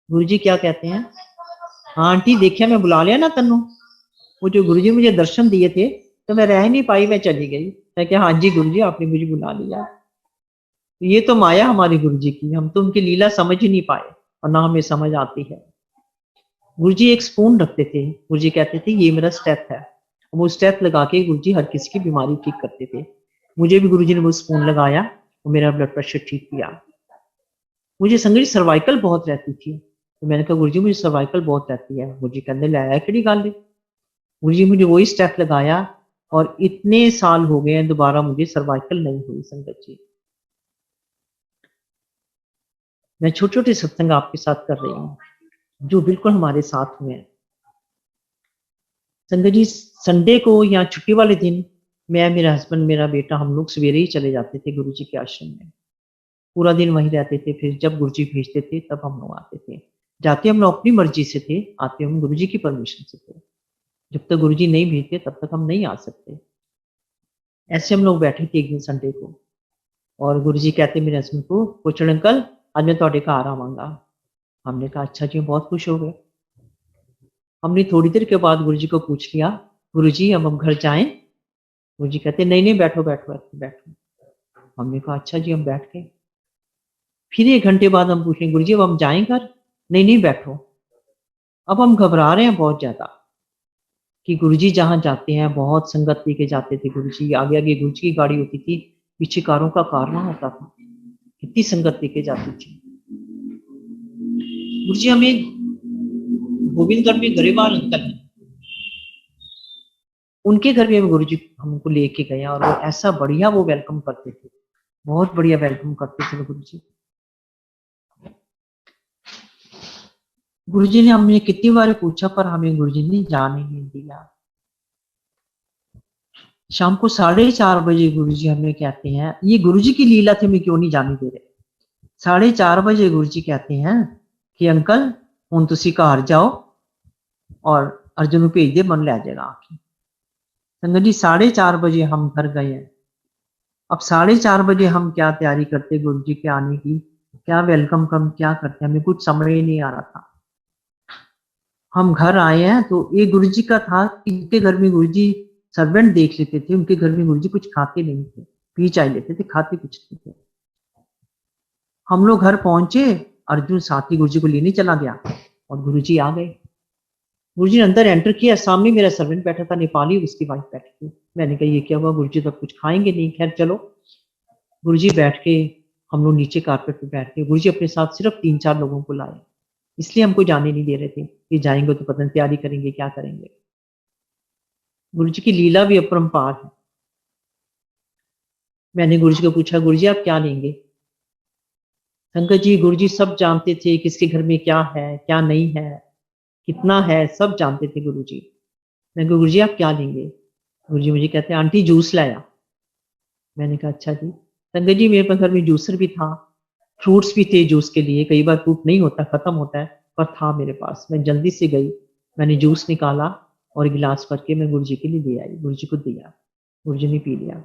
गुरुजी क्या कहते हैं, हाँ आंटी देखिए मैं बुला लिया ना तन्नू। वो जो गुरुजी मुझे दर्शन दिए थे तो मैं रह नहीं पाई, मैं चली गई। मैं क्या हाँ जी गुरुजी आपने मुझे बुला लिया। ये तो माया हमारी गुरुजी की, हम तो उनकी लीला समझ ही नहीं पाए और ना हमें समझ आती है। गुरुजी एक स्पून रखते थे, गुरुजी कहते थे ये मेरा स्टेप है। वो स्टेप लगा के गुरुजी हर किसी की बीमारी ठीक करते थे। मुझे भी गुरुजी ने वो स्पून लगाया और मेरा ब्लड प्रेशर ठीक किया। मुझे संगत सर्वाइकल बहुत रहती थी, तो मैंने कहा गुरुजी मुझे सर्वाइकल बहुत रहती है। गुरुजी कहने लाया केड़ी गल है। गुरुजी मुझे वही स्टेप लगाया और इतने साल हो गए हैं दोबारा मुझे सर्वाइकल नहीं हुई। संगत जी मैं छोटे छोटे सत्संग आपके साथ कर रही हूँ जो बिल्कुल हमारे साथ हुए हैं। संगत जी संडे को या छुट्टी वाले दिन मैं, मेरा हस्बैंड, मेरा बेटा, हम लोग सवेरे ही चले जाते थे गुरुजी के आश्रम में। पूरा दिन वहीं रहते थे, फिर जब गुरुजी भेजते थे तब हम लोग आते थे। जाते हम लोग अपनी मर्जी से थे, आते हम गुरुजी की परमिशन से थे। जब तक गुरुजी नहीं भेजते तब तक हम नहीं आ सकते। ऐसे हम लोग बैठे थे एक दिन संडे को, और गुरुजी कहते मेरे हस्बैंड को, पुछण अंकल आज मैं थोड़े घर आवांगा। हमने कहा अच्छा जी, बहुत खुश हो गए। हमने थोड़ी देर के बाद गुरुजी को पूछ लिया, गुरुजी अब हम घर जाएं? गुरु जी कहते नहीं नहीं बैठो बैठो बैठो। हमने कहा अच्छा जी, हम बैठ गए। फिर 1 घंटे बाद हम पूछे गुरु जी अब हम जाएं घर? नहीं नहीं बैठो। अब हम घबरा रहे हैं बहुत ज्यादा कि गुरुजी जहाँ जाते हैं बहुत संगत लेके जाते थे गुरुजी, आगे आगे गुरुजी की गाड़ी होती थी, पीछे कारों का कारवां होता था, कितनी संगत लेके जाती थी। गुरुजी हमें गोविंदगढ़ में गरेवाल अंकल हैं, उनके घर में हम गुरुजी हमको लेके गए और वो ऐसा बढ़िया वो वेलकम करते थे, बहुत बढ़िया वेलकम करते थे गुरुजी। गुरुजी ने हमने कितनी बार पूछा पर हमें गुरुजी ने जाने नहीं दिया। शाम को 4:30 बजे गुरुजी हमें कहते हैं, ये गुरुजी की लीला थी, हमें क्यों नहीं जाने दे रहे। 4:30 बजे गुरुजी कहते हैं कि अंकल हुण तुसी घर जाओ और अर्जुन भेज दे, मन लै जाएगा आके। संगत जी 4:30 बजे हम घर गए हैं। अब 4:30 बजे हम क्या तैयारी करते गुरुजी के आने की, क्या वेलकम कम क्या करते, हमें कुछ समझ ही नहीं आ रहा था। हम घर आए हैं तो ये गुरुजी का था कि इनके घर में गुरुजी सर्वेंट देख लेते थे, उनके घर में गुरुजी कुछ खाते नहीं थे, पी चाय लेते थे, खाते कुछ नहीं थे। हम लोग घर पहुंचे, अर्जुन साथी गुरुजी को लेने चला गया और गुरुजी आ गए। गुरुजी ने अंदर एंटर किया, सामने मेरा सर्वेंट बैठा था नेपाली, उसकी वाइफ बैठी थी। मैंने कहा ये क्या हुआ, गुरुजी तो कुछ खाएंगे नहीं, खैर चलो। गुरुजी बैठ के, हम लोग नीचे कारपेट पे बैठ के, गुरुजी अपने साथ सिर्फ 3-4 लोगों को लाए, इसलिए हमको जाने नहीं दे रहे थे कि जाएंगे तो पता नहीं तैयारी करेंगे क्या करेंगे। गुरुजी की लीला भी अपरंपार है। मैंने गुरुजी को पूछा गुरुजी आप क्या लेंगे? संगत जी गुरुजी सब जानते थे किसके घर में क्या है क्या नहीं है, कितना है, सब जानते थे गुरुजी। मैंने कहा गुरुजी आप क्या लेंगे? गुरुजी मुझे कहते हैं आंटी जूस लाया। मैंने कहा अच्छा जी। संगत जी मेरे घर में जूसर भी था, फ्रूट्स भी थे जूस के लिए, कई बार फ्रूट नहीं होता, खत्म होता है, पर था मेरे पास। मैं जल्दी से गई, मैंने जूस निकाला और गिलास भर के मैं गुरुजी के लिए ले आई, गुरुजी को दिया, गुरुजी ने पी लिया।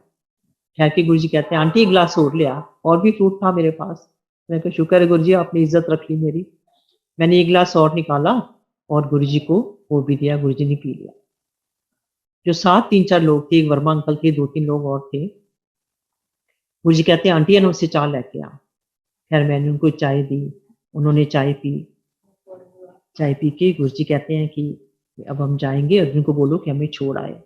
खैर के गुरुजी कहते हैं आंटी एक गिलास और लिया, और भी फ्रूट था मेरे पास। मैं कहा शुक्र है गुरुजी आपने इज्जत रख ली मेरी। मैंने एक गिलास और निकाला और गुरुजी को वो भी दिया, गुरुजी ने पी लिया। जो साथ 3-4 लोग थे, एक वर्मा अंकल थे, 2-3 लोग और थे। गुरुजी कहते हैं आंटी है ना उससे चाय लेके आ। खैर मैंने उनको चाय दी, उन्होंने चाय पी। चाय पी के गुरुजी कहते हैं कि अब हम जाएंगे, अर्जुन को बोलो कि हमें छोड़ आए।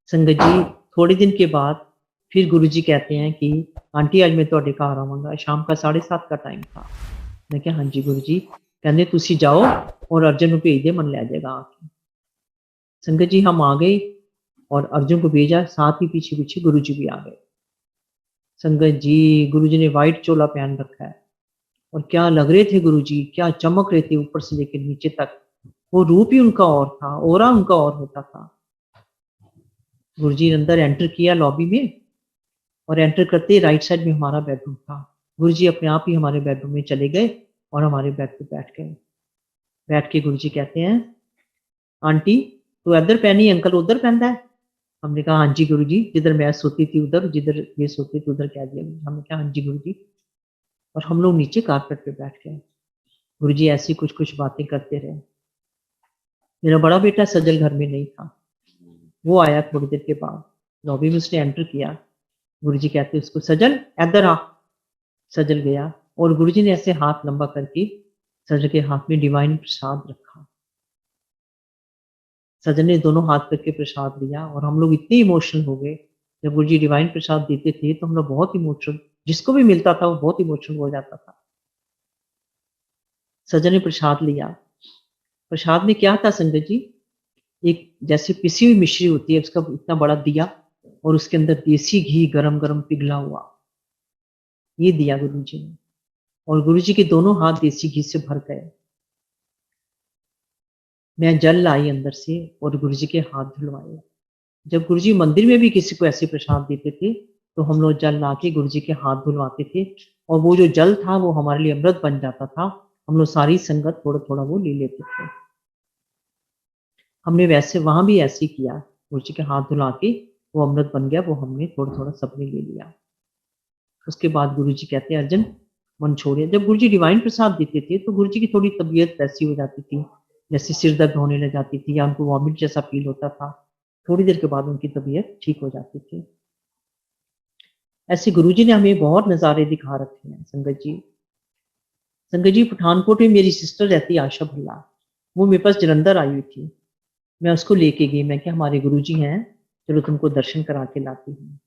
संगत जी थोड़े दिन के बाद फिर गुरुजी कहते हैं कि आंटी आज मैं ਤੁਹਾਡੇ घर आवांगा। शाम का 7:30 का टाइम था। मैं क्या हाँ जी गुरुजी। कहते तुसी जाओ और अर्जुन को भेज दे, मन ले जाएगा आके। संगत जी हम आ गए और अर्जुन को भेजा, साथ ही पीछे पीछे गुरुजी भी आ गए। संगत जी गुरुजी ने व्हाइट चोला पहन रखा है और क्या लग रहे थे गुरुजी, क्या चमक रहे थे ऊपर से लेकर नीचे तक। वो रूप ही उनका और था, ओरा उनका और होता था। गुरुजी ने अंदर एंटर किया लॉबी में और एंटर करते ही राइट साइड में हमारा बेडरूम था। गुरुजी अपने आप ही हमारे बेडरूम में चले गए और हमारे बेड पे बैठ गए। बैठ के गुरुजी कहते हैं आंटी तो इधर पहनी, अंकल उधर पहनता है। हमने कहा हाँ जी गुरुजी, जिधर मैं सोती थी उधर, जिधर ये सोती थी उधर कह दिया। हमने कहा हाँ जी गुरुजी। और हम लोग नीचे कारपेट पे बैठ गए। गुरुजी ऐसी कुछ कुछ बातें करते रहे। मेरा बड़ा बेटा सजल घर में नहीं था, वो आया थोड़ी देर के बाद, लॉबी में उसने एंटर किया। गुरुजी कहते उसको सजल इधर आ। सजल गया और गुरुजी ने ऐसे हाथ लंबा करके सजल के हाथ में डिवाइन प्रसाद रखा। सजल ने दोनों हाथ करके प्रसाद लिया और हम लोग इतने इमोशनल हो गए। जब गुरुजी डिवाइन प्रसाद देते थे तो हम लोग बहुत इमोशनल, जिसको भी मिलता था वो बहुत इमोशनल हो जाता था। सजल ने प्रसाद लिया। प्रसाद में क्या था संगत जी, एक जैसे पिसी हुई मिश्री होती है उसका इतना बड़ा दिया और उसके अंदर देसी घी गरम गरम पिघला हुआ, ये दिया गुरुजी ने। और गुरुजी के दोनों हाथ देसी घी से भर गए। मैं जल लाई अंदर से और गुरुजी के हाथ धुलवाए। जब गुरुजी मंदिर में भी किसी को ऐसे प्रसाद देते थे तो हम लोग जल ला के गुरुजी के हाथ धुलवाते थे और वो जो जल था वो हमारे लिए अमृत बन जाता था। हम लोग सारी संगत थोड़ा थोड़ा वो ले लेते थे। हमने वैसे वहां भी ऐसे ही किया, गुरुजी के हाथ धुला के वो अमृत बन गया, वो हमने थोड़ा थोड़ा सबने ले लिया। उसके बाद गुरुजी कहते हैं अर्जुन मन छोड़िए। जब गुरुजी डिवाइन प्रसाद देते थे तो गुरुजी की थोड़ी तबीयत वैसी हो जाती थी, जैसे सिर दर्द होने लग जाती थी या उनको वॉमिट जैसा फील होता था। थोड़ी देर के बाद उनकी तबीयत ठीक हो जाती थी। ऐसे गुरुजी ने हमें बहुत नज़ारे दिखा रखे हैं संगत जी। संगत जी, पठानकोट में मेरी सिस्टर रहती है आशा भल्ला, वो मेरे पास जलंधर आई हुई थी। मैं उसको लेके गई, मैं क्या हमारे गुरुजी हैं, चलो तुमको दर्शन करा के लाती हूँ।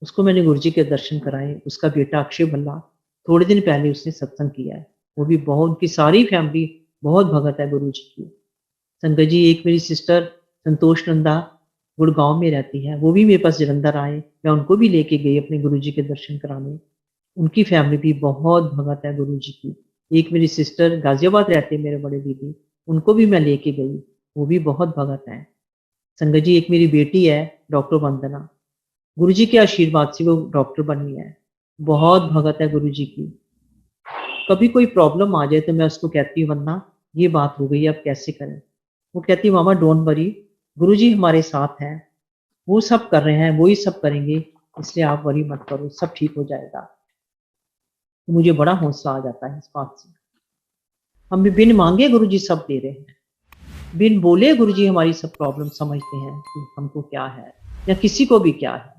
उसको मैंने गुरुजी के दर्शन कराए। उसका बेटा अक्षय भल्ला थोड़े दिन पहले उसने सत्संग किया है, वो भी बहुत, उनकी सारी फैमिली बहुत भगत है गुरुजी की। संगत जी, एक मेरी सिस्टर संतोष नंदा गुड़गांव में रहती है, वो भी मेरे पास जलंधर आए, मैं उनको भी लेके गई अपने गुरुजी के दर्शन कराने। उनकी फैमिली भी बहुत भगत है गुरुजी की। एक मेरी सिस्टर गाजियाबाद रहते हैं, मेरे बड़े दीदी, उनको भी मैं लेके गई, वो भी बहुत भगत हैं। संगत जी, एक मेरी बेटी है डॉक्टर वंदना, गुरुजी के आशीर्वाद से वो डॉक्टर बनी है, बहुत भगत है गुरुजी की। कभी कोई प्रॉब्लम आ जाए तो मैं उसको कहती हूँ, वंदना ये बात हो गई, अब कैसे करें। वो कहती है, मामा डोंट वरी, गुरुजी हमारे साथ हैं, वो सब कर रहे हैं, वो ही सब करेंगे, इसलिए आप वरी मत करो, सब ठीक हो जाएगा। तो मुझे बड़ा हौसला आ जाता है इस बात से। हम भी बिन मांगे गुरुजी सब दे रहे हैं, बिन बोले गुरुजी हमारी सब प्रॉब्लम समझते हैं कि हमको क्या है या किसी को भी क्या है।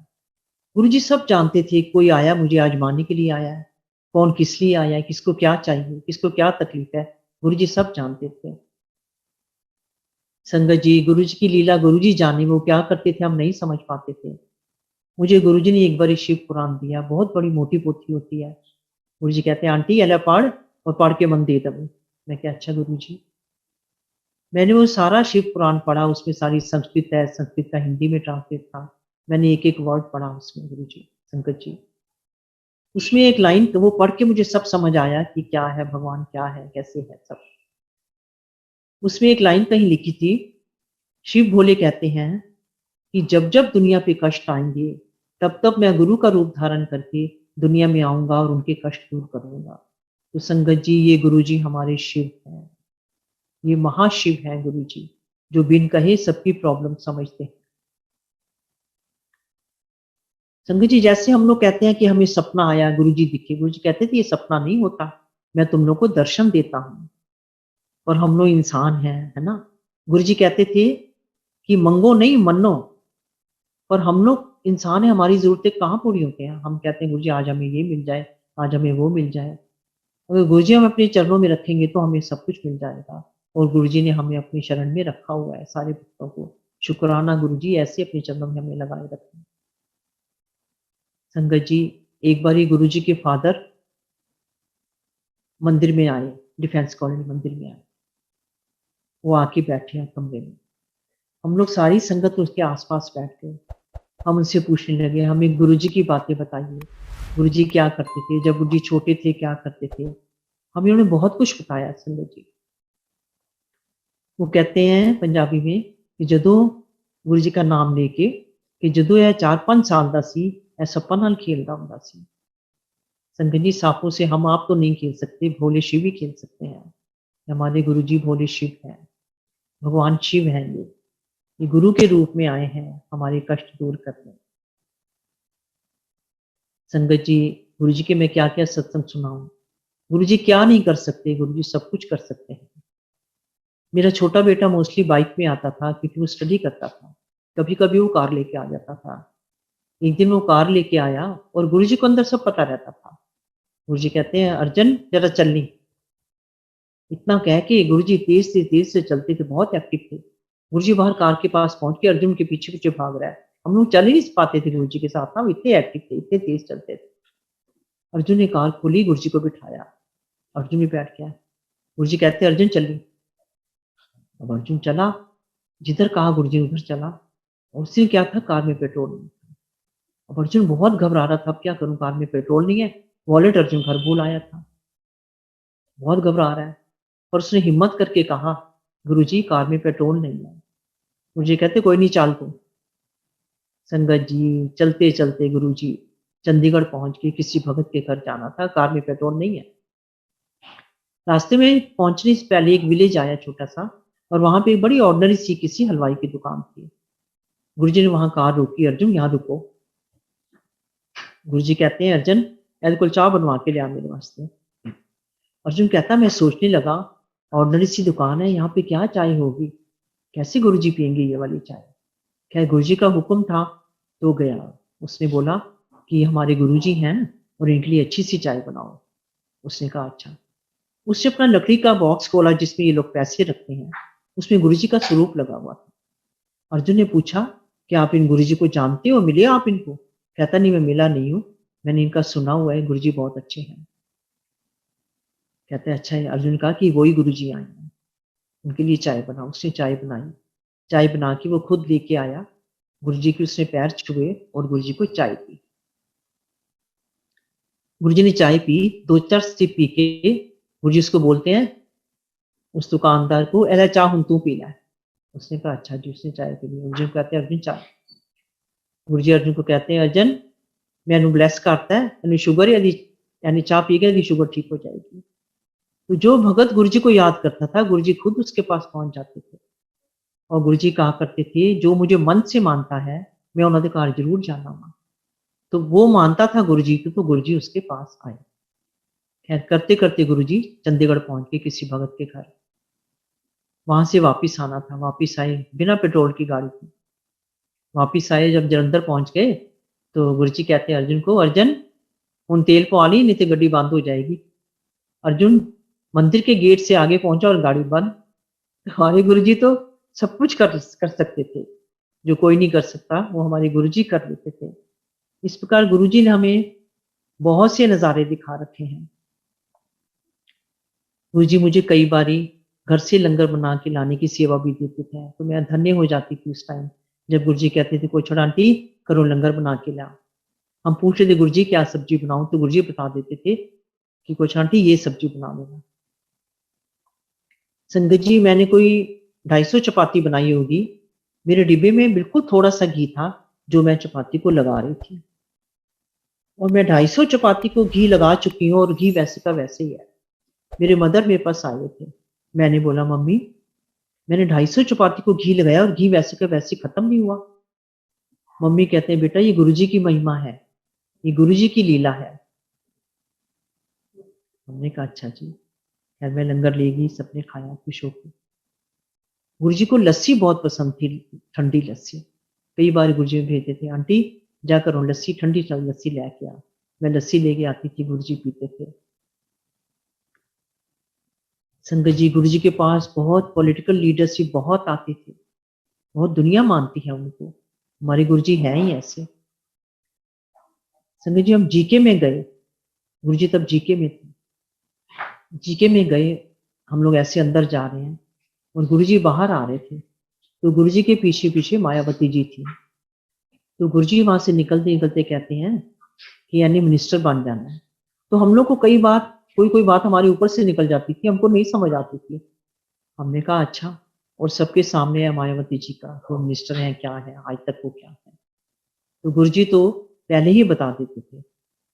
गुरुजी सब जानते थे, कोई आया मुझे आजमाने के लिए आया है, कौन किस लिए आया है, किसको क्या चाहिए, किसको क्या तकलीफ है, गुरुजी सब जानते थे। संगत जी, गुरुजी की लीला गुरुजी जाने, वो क्या करते थे हम नहीं समझ पाते थे। मुझे गुरुजी ने एक बार शिव पुराण दिया, बहुत बड़ी मोटी पोथी होती है। गुरुजी कहते हैं, आंटी अला पढ़ और पढ़ के मन दे दबो। मैं क्या, अच्छा गुरुजी। मैंने वो सारा शिव पुराण पढ़ा, उसमें सारी संस्कृत है, संस्कृत का हिंदी में ट्रांसलेट था, मैंने एक एक वर्ड पढ़ा उसमें गुरुजी। संगत जी, उसमें एक लाइन तो वो पढ़ के मुझे सब समझ आया कि क्या है भगवान, क्या है, कैसे है सब। उसमें एक लाइन कहीं लिखी थी, शिव भोले कहते हैं कि जब जब दुनिया पे कष्ट आएंगे, तब तब मैं गुरु का रूप धारण करके दुनिया में आऊंगा और उनके कष्ट दूर करूंगा। तो संगत जी, ये गुरु जी हमारे शिव हैं, ये महाशिव हैं गुरु जी, जो बिन कहे सबकी प्रॉब्लम समझते हैं। संगत जी, जैसे हम लोग कहते हैं कि हमें सपना आया, गुरु जी दिखे, गुरु जी कहते थे ये सपना नहीं होता, मैं तुम लोग को दर्शन देता हूँ, और हम लोग इंसान हैं, है ना। गुरु जी कहते थे कि मंगो नहीं मनो, और हम लोग इंसान है, हमारी जरूरतें कहाँ पूरी होती हैं। हम कहते हैं गुरु जी आज हमें ये मिल जाए, आज हमें वो मिल जाए। अगर गुरु जी हम अपने चरणों में रखेंगे तो हमें सब कुछ मिल जाएगा, और गुरु जी ने हमें अपनी शरण में रखा हुआ है सारे भक्तों को। शुक्राना गुरु जी, ऐसे अपने चरणों में हमें लगाए रखें। संगत जी, एक बार ही गुरु जी के फादर मंदिर में आए, डिफेंस कॉलोनी मंदिर में आए, वो आके बैठे हैं कमरे में, हम लोग सारी संगत उसके आसपास बैठ गए। हम उनसे पूछने लगे, हमें गुरुजी की बातें बताइए, गुरुजी क्या करते थे, जब गुरुजी छोटे थे क्या करते थे। हमें उन्होंने बहुत कुछ बताया संगत जी। वो कहते हैं पंजाबी में कि जदों गुरुजी का नाम लेके कि जदों यह 4-5 साल का सी, यह सप्पा नाल खेलता हुंदा सी। संगत जी, सांपों से हम आप तो नहीं खेल सकते, भोले शिव ही खेल सकते हैं। हमारे गुरुजी भोले शिव हैं, भगवान शिव हैं, ये गुरु के रूप में आए हैं हमारे कष्ट दूर करने। संगत जी, गुरु जी के मैं क्या क्या सत्संग सुनाऊं। गुरु जी क्या नहीं कर सकते, गुरु जी सब कुछ कर सकते हैं। मेरा छोटा बेटा मोस्टली बाइक में आता था क्योंकि वो स्टडी करता था, कभी कभी वो कार लेके आ जाता था। एक दिन वो कार लेके आया और गुरु जी को अंदर सब पता रहता था। गुरु जी कहते हैं, अर्जन जरा चलनी। इतना कह के गुरु जी तेज से चलते थे, बहुत एक्टिव थे। गुरु जी बाहर कार के पास पहुंच के अर्जुन के पीछे पीछे भाग रहा है। हम लोग चल ही नहीं पाते थे गुरु जी के साथ, हम इतने एक्टिव थे, इतने तेज चलते थे। अर्जुन ने कार खोली, गुरु जी को बिठाया, अर्जुन भी बैठ गया। गुरु जी कहते, अर्जुन चली। अब अर्जुन चला, जिधर कहा गुरु जी उधर चला, और उससे क्या था, कार में पेट्रोल नहीं था। अब अर्जुन बहुत घबरा रहा था, अब क्या करूं, कार में पेट्रोल नहीं है, वॉलेट अर्जुन घर भूल आया था, बहुत घबरा रहा है। और उसने हिम्मत करके कहा, गुरु जी कार में पेट्रोल नहीं है। गुरु जी कहते, कोई नहीं, चाल तू। संगत जी, चलते चलते गुरु जी चंडीगढ़ पहुंच के किसी भगत के घर जाना था, कार में पेट्रोल नहीं है। रास्ते में पहुंचने से पहले एक विलेज आया छोटा सा, और वहां पे एक बड़ी ऑर्डिनरी सी किसी हलवाई की दुकान थी। गुरुजी ने वहां कार रोकी, अर्जुन यहाँ रुको। गुरुजी कहते हैं, अर्जुन बिल्कुल चाय बनवा के लिया मेरे वास्ते। अर्जुन कहता, मैं सोचने लगा ऑर्डिनरी सी दुकान है, यहाँ पे क्या चाय होगी, कैसे गुरुजी पियेंगे ये वाली चाय। क्या गुरुजी का हुक्म था? तो गया, उसने बोला कि हमारे गुरुजी हैं और इनके लिए अच्छी सी चाय बनाओ। उसने कहा अच्छा। उसने अपना लकड़ी का बॉक्स खोला जिसमें ये लोग पैसे रखते हैं, उसमें गुरुजी का स्वरूप लगा हुआ था। अर्जुन ने पूछा कि आप इन गुरुजी को जानते हो, मिले आप इनको? कहता नहीं, मैं मिला नहीं हूँ, मैंने इनका सुना हुआ है, गुरुजी बहुत अच्छे हैं। कहते हैं अच्छा है। अर्जुन ने कहा कि वही गुरुजी आए हैं, उनके लिए चाय बनाओ। उसने चाय बनाई, चाय बना के वो खुद लेके आया, गुरुजी के उसने पैर छुए और गुरुजी को चाय दी। गुरुजी ने चाय पी, 2-4 सिप पी के गुरुजी उसको बोलते हैं, उस दुकानदार को, एला चाह हूं तू पीना है। उसने कहा अच्छा जी। उसने चाय पी ली। अर्जुन कहते हैं अर्जुन चाय। गुरुजी अर्जुन को कहते हैं अर्जुन, मैनू ब्लैस करता है, यानी शुगर यानी चाह पी के शुगर ठीक हो जाएगी। तो जो भगत गुरुजी को याद करता था, गुरुजी खुद उसके पास पहुंच जाते थे। और गुरुजी कहा करते थे, जो मुझे मन से मानता है मैं उन्होंने घर जरूर जाना वा। तो वो मानता था गुरुजी को, तो गुरुजी उसके पास आए। खैर करते करते गुरुजी चंडीगढ़ पहुंच गए किसी भगत के घर। वहां से वापिस आना था, वापिस आए बिना पेट्रोल की गाड़ी थी। वापिस आए, जब जलंधर पहुंच गए तो गुरुजी कहते हैं अर्जुन को, अर्जुन उन तेल पवा ली, नहीं तो गड्डी बंद हो जाएगी। अर्जुन मंदिर के गेट से आगे पहुंचा और गाड़ी बंद। हमारे गुरुजी तो सब कुछ कर सकते थे, जो कोई नहीं कर सकता वो हमारे गुरुजी कर लेते थे। इस प्रकार गुरुजी ने हमें बहुत से नज़ारे दिखा रखे हैं। गुरुजी मुझे कई बारी घर से लंगर बना के लाने की सेवा भी देते थे, तो मैं धन्य हो जाती थी उस टाइम, जब गुरुजी कहते थे कोई छोड़ा आंटी करो लंगर बना के ला। हम पूछते थे गुरुजी क्या सब्जी बनाऊं, तो गुरुजी बता देते थे कि कुछ आंटी ये सब्जी बना लेना। संगत जी मैंने कोई 250 चपाती बनाई होगी, मेरे डिब्बे में बिल्कुल थोड़ा सा घी था जो मैं चपाती को लगा रही थी, और मैं 250 चपाती को घी लगा चुकी हूँ और घी वैसे का वैसे ही है। मेरे मदर मेरे पास आए थे, मैंने बोला मम्मी मैंने 250 चपाती को घी लगाया और घी वैसे का वैसे खत्म नहीं हुआ। मम्मी कहते हैं बेटा ये गुरुजी की महिमा है, ये गुरुजी की लीला है। हमने कहा अच्छा जी। खैर मैं लंगर ले गई, सबने खाया खुश होकर। गुरुजी को लस्सी बहुत पसंद थी, ठंडी लस्सी। कई बार गुरुजी भेजते थे, आंटी जाकर लस्सी, ठंडी लस्सी लेके आ। मैं लस्सी लेके आती थी, गुरुजी पीते थे। संगत जी गुरुजी के पास बहुत पॉलिटिकल लीडरशिप बहुत आते थे, बहुत दुनिया मानती है उनको, हमारे गुरुजी हैं ही ऐसे। संगत जी हम जीके में गए, गुरुजी तब जीके में थे, जीके में गए, हम लोग ऐसे अंदर जा रहे हैं और गुरुजी बाहर आ रहे थे, तो गुरुजी के पीछे पीछे मायावती जी थी। तो गुरुजी वहां से निकलते निकलते कहते हैं कि यानी मिनिस्टर बन जाना है। तो हम लोग को कई बार कोई कोई बात हमारे ऊपर से निकल जाती थी, हमको नहीं समझ आती थी। हमने कहा अच्छा, और सबके सामने है मायावती जी का, वो मिनिस्टर है क्या है, आज तक वो क्या है। तो गुरुजी तो पहले ही बता देते थे।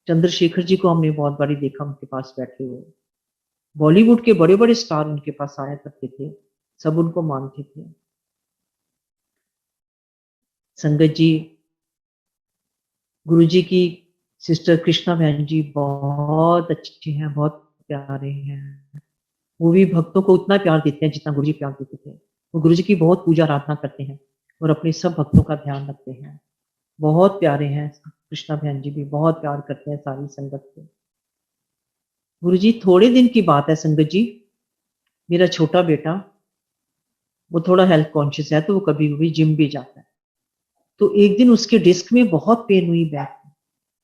चंद्रशेखर जी को हमने बहुत बारी देखा उनके पास बैठे हुए, बॉलीवुड के बड़े बड़े स्टार उनके पास आया करते थे, सब उनको मानते थे। संगत जी गुरुजी की सिस्टर कृष्णा बहन जी बहुत अच्छे हैं, बहुत प्यारे हैं। वो भी भक्तों को उतना प्यार देते हैं जितना गुरुजी प्यार देते थे। वो गुरुजी की बहुत पूजा आराधना करते हैं और अपने सब भक्तों का ध्यान रखते हैं। बहुत प्यारे हैं कृष्णा बहन जी भी, बहुत प्यार करते हैं सारी संगत को। गुरुजी थोड़े दिन की बात है संगत जी, मेरा छोटा बेटा वो थोड़ा हेल्थ कॉन्शियस है, तो वो कभी कभी जिम भी जाता है। तो एक दिन उसके डिस्क में बहुत पेन हुई, बैक में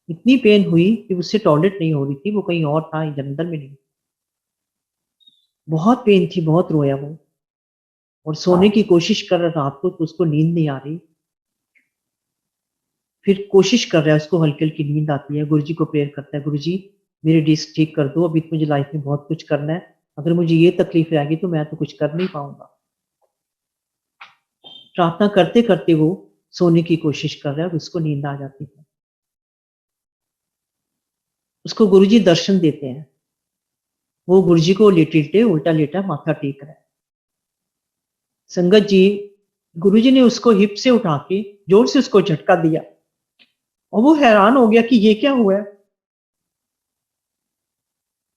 इतनी पेन हुई कि उससे टॉयलेट नहीं हो रही थी, वो कहीं और था जलंधर में नहीं। बहुत पेन थी, बहुत रोया वो, और सोने की कोशिश कर रहा रात को, तो उसको नींद नहीं आ रही। फिर कोशिश कर रहा है, उसको हल्की हल्की नींद आती है, गुरुजी को प्रेयर करता है, गुरुजी मेरी डिस्क ठीक कर दो, अभी तो मुझे लाइफ में बहुत कुछ करना है, अगर मुझे ये तकलीफ आएगी तो मैं तो कुछ कर नहीं पाऊंगा। प्रार्थना करते करते वो सोने की कोशिश कर रहा है और उसको नींद आ जाती है। उसको गुरुजी दर्शन देते हैं, वो गुरुजी को लेटे उल्टा लेटा माथा टेक रहा है। संगत जी गुरुजी ने उसको हिप से उठा के जोर से उसको झटका दिया, और वो हैरान हो गया कि ये क्या हुआ है।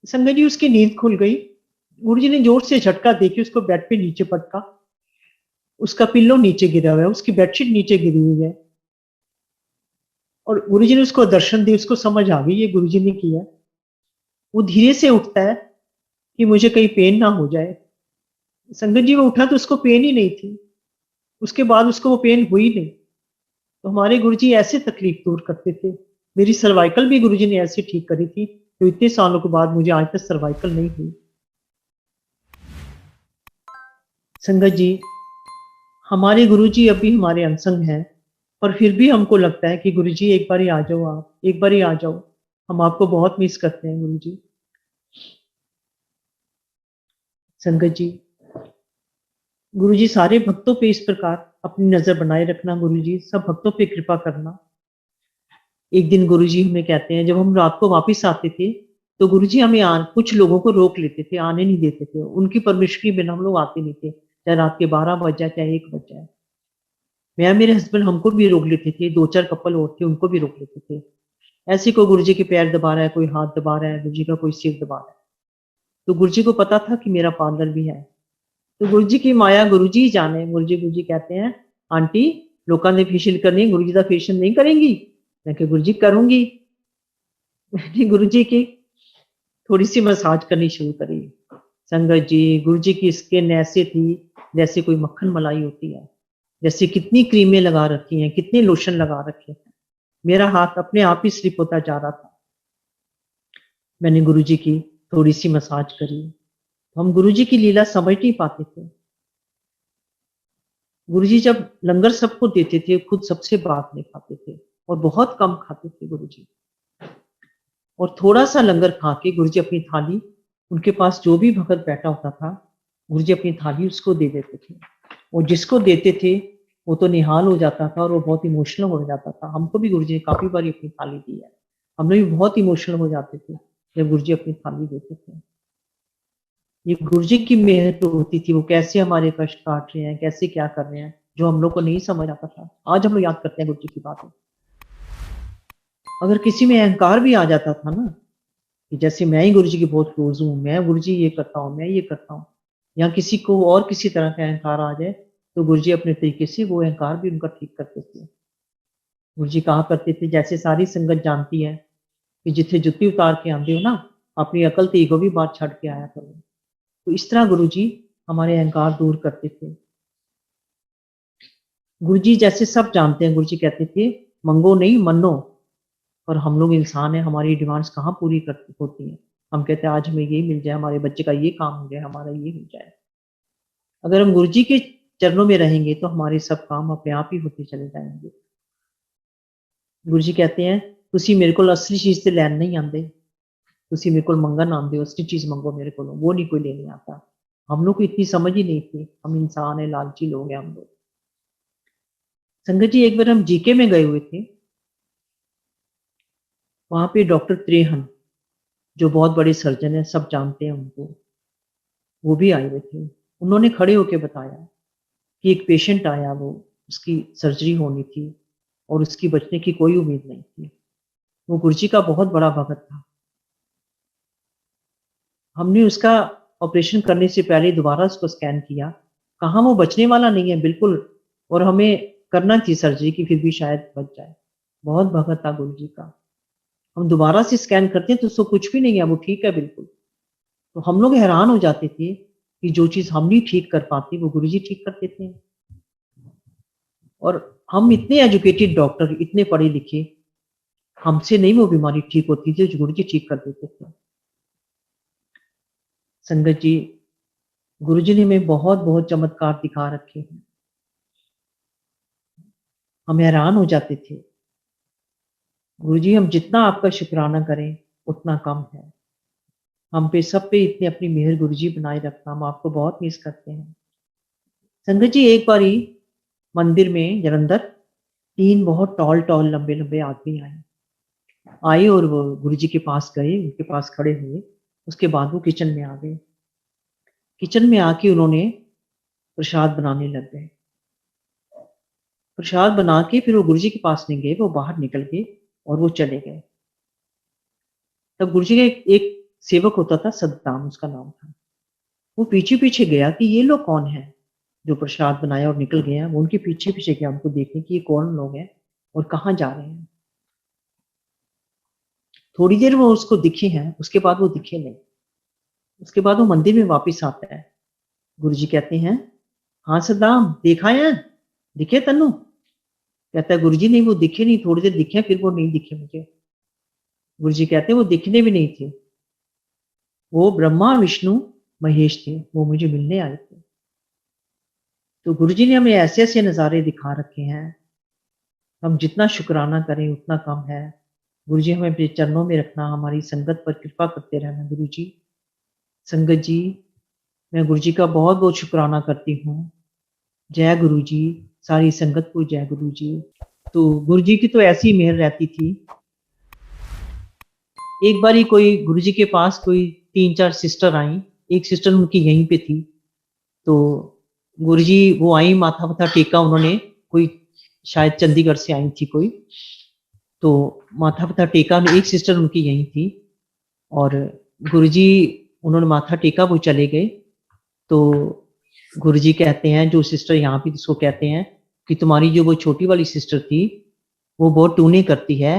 संगत जी उसकी नींद खुल गई। गुरुजी ने जोर से झटका देके उसको बेड पे नीचे पटका, उसका पिल्लो नीचे गिरा हुआ है, उसकी बेडशीट नीचे गिरी हुई है। और गुरुजी ने उसको दर्शन दिए, उसको समझ आ गई ये गुरुजी ने किया। वो धीरे से उठता है कि मुझे कहीं पेन ना हो जाए। संगत जी वो उठा तो उसको पेन ही नहीं थी, उसके बाद उसको वो पेन हुई नहीं। तो हमारे गुरुजी ऐसे तकलीफ दूर करते थे। मेरी सर्वाइकल भी गुरुजी ने ऐसे ठीक करी थी, तो इतने सालों के बाद मुझे आज तक सर्वाइकल नहीं हुई। संगत जी, हमारे गुरुजी अभी हमारे अनसंग हैं, पर फिर भी हमको लगता है कि गुरुजी एक बार ही आ जाओ, आप एक बार ही आ जाओ, हम आपको बहुत मिस करते हैं गुरुजी। संगत जी, गुरुजी सारे भक्तों पे इस प्रकार अपनी नजर बनाए रखना, गुरुजी सब भक्तों पे कृपा करना। एक दिन गुरुजी हमें कहते हैं, जब हम रात को वापस आते थे तो गुरुजी हमें कुछ लोगों को रोक लेते थे, आने नहीं देते थे, उनकी परमिशन के बिना हम लोग आते नहीं थे, चाहे रात के 12 बज जाए चाहे 1 बज जाए। मैं मेरे हस्बैंड हमको भी रोक लेते थे, 2-4 कपल और थे उनको भी रोक लेते थे। ऐसे कोई गुरुजी के पैर दबा रहा है, कोई हाथ दबा रहा है, गुरुजी का कोई सिर दबा रहा है। तो गुरुजी को पता था कि मेरा पार्लर भी है। तो गुरुजी की माया गुरुजी ही जाने। गुरुजी कहते हैं, आंटी लोगों ने फेशियल करनी, गुरुजी का फेशियल नहीं करेंगी? मैं कहा गुरुजी करूंगी। मैंने गुरुजी की थोड़ी सी मसाज करनी शुरू करी। संगत जी, गुरुजी की स्किन ऐसे थी जैसे कोई मक्खन मलाई होती है, जैसे कितनी क्रीमें लगा रखी हैं, कितने लोशन लगा रखे हैं। मेरा हाथ अपने आप ही स्लिप होता जा रहा था। मैंने गुरुजी की थोड़ी सी मसाज करी। हम गुरुजी की लीला समझ नहीं पाते थे। गुरुजी जब लंगर सबको देते थे, खुद सबसे बात नहीं खाते थे और बहुत कम खाते थे गुरुजी। और थोड़ा सा लंगर खा के गुरुजी अपनी थाली, उनके पास जो भी भगत बैठा होता था, गुरुजी अपनी थाली उसको दे देते थे। और जिसको देते थे वो तो निहाल हो जाता था और वो बहुत इमोशनल हो जाता था। हमको भी गुरुजी ने काफी बार अपनी थाली दी है, हम लोग भी बहुत इमोशनल हो जाते थे जब गुरुजी अपनी थाली देते थे। ये गुरुजी की मेहनत होती थी, वो कैसे हमारे कष्ट काट रहे हैं, कैसे क्या कर रहे हैं, जो हम लोग को नहीं समझ आता था। आज हम लोग याद करते हैं गुरुजी की बातें। अगर किसी में अहंकार भी आ जाता था ना, कि जैसे मैं ही गुरुजी की बहुत क्लोज हूँ, मैं गुरुजी ये करता हूँ, मैं ये करता हूँ, या किसी को और किसी तरह का अहंकार आ जाए, तो गुरुजी अपने तरीके से वो अहंकार भी उनका ठीक करते थे। गुरुजी कहा करते थे, जैसे सारी संगत जानती है कि जिथे जुत्ती उतार के आते हो ना, अपनी अकल ते ईगो भी बात छड़ के आया करो। तो इस तरह गुरुजी हमारे अहंकार दूर करते थे। गुरुजी जैसे सब जानते हैं, गुरुजी कहते थे, मंगो नहीं मनो। और हम लोग इंसान हैं, हमारी डिमांड्स कहाँ पूरी करती होती हैं। हम कहते हैं आज हमें ये मिल जाए, हमारे बच्चे का ये काम हो जाए, हमारा ये हो जाए। अगर हम गुरुजी के चरणों में रहेंगे तो हमारे सब काम अपने आप ही होते चले जाएंगे। गुरुजी कहते हैं, तुसी मेरे को असली चीज से लैन नहीं आते, तुसी मेरे को मंगन आते हो, असली चीज मंगो मेरे को, वो नहीं कोई लेने आता। हम लोग को इतनी समझ ही नहीं थी, हम इंसान है, लालची लोग हैं हम लोग। संगत जी, एक बार हम जीके में गए हुए थे, वहां पे डॉक्टर त्रेहन, जो बहुत बड़े सर्जन है, सब जानते हैं उनको, वो भी आए हुए थे। उन्होंने खड़े होकर बताया कि एक पेशेंट आया, वो उसकी सर्जरी होनी थी और उसकी बचने की कोई उम्मीद नहीं थी। वो गुरुजी का बहुत बड़ा भगत था। हमने उसका ऑपरेशन करने से पहले दोबारा उसको स्कैन किया, कहा वो बचने वाला नहीं है बिल्कुल, और हमें करना थी सर्जरी की, फिर भी शायद बच जाए। बहुत भगत था गुरुजी का। हम दोबारा से स्कैन करते हैं तो उसको कुछ भी नहीं है, वो ठीक है बिल्कुल। तो हम लोग हैरान हो जाते थे कि जो चीज हम नहीं ठीक कर पाते वो गुरुजी ठीक कर देते हैं। और हम इतने एजुकेटेड डॉक्टर, इतने पढ़े लिखे, हमसे नहीं वो बीमारी ठीक होती थी जो गुरुजी ठीक कर देते थे। संगत जी, गुरुजी ने हमें बहुत बहुत चमत्कार दिखा रखे हैं, हम हैरान हो जाते थे। गुरुजी, हम जितना आपका शुक्राना करें उतना कम है। हम पे सब पे इतने अपनी मेहर गुरुजी बनाए रखना, हम आपको बहुत मिस करते हैं। संगत जी, एक बारी मंदिर में जलंधर 3 बहुत टॉल टॉल लंबे लंबे आदमी आए और वो गुरुजी के पास गए, उनके पास खड़े हुए। उसके बाद वो किचन में आ गए। किचन में आके उन्होंने प्रसाद बनाने लग गए। प्रसाद बना के फिर वो गुरुजी के पास नहीं गए, वो बाहर निकल गए और वो चले गए। तब गुरुजी का एक सेवक होता था, सतदाम उसका नाम था। वो पीछे पीछे गया कि ये लोग कौन है। जो प्रसाद बनाया और निकल गए हैं, वो उनके पीछे पीछे गया उनको देखने कि ये कौन लोग हैं और कहाँ जा रहे हैं। थोड़ी देर वो उसको दिखे हैं, उसके बाद वो दिखे नहीं। उसके बाद वो मंदिर में वापस आता है। गुरुजी कहते हैं, हाँ सद्दाम, देखा है, दिखे तन्नू? कहता है, गुरुजी नहीं, वो दिखे नहीं, थोड़ी देर दिखे, फिर वो नहीं दिखे मुझे। गुरुजी कहते हैं, वो दिखने भी नहीं थे, वो ब्रह्मा विष्णु महेश थे, वो मुझे मिलने आए थे। तो गुरुजी ने हमें ऐसे ऐसे नज़ारे दिखा रखे हैं, हम जितना शुक्राना करें उतना कम है। गुरुजी हमें अपने चरणों में रखना, हमारी संगत पर कृपा करते रहना। गुरुजी, संगत जी, मैं गुरुजी का बहुत बहुत शुक्राना करती हूँ। जय गुरुजी, सारी संगत को जय गुरुजी। तो गुरुजी की तो ऐसी मेहर रहती थी। एक बारी कोई गुरुजी के पास कोई 3-4 सिस्टर आई, एक सिस्टर उनकी यहीं पे थी। तो गुरुजी वो आई, माथा वाथा टेका उन्होंने, कोई शायद चंडीगढ़ से आई थी कोई। तो माथा वाथा टेका, एक सिस्टर उनकी यहीं थी और गुरुजी, उन्होंने माथा टेका, वो चले गए। तो गुरुजी कहते हैं, जो सिस्टर यहाँ पे उसको कहते हैं कि तुम्हारी जो वो छोटी वाली सिस्टर थी, वो बहुत टूने करती है,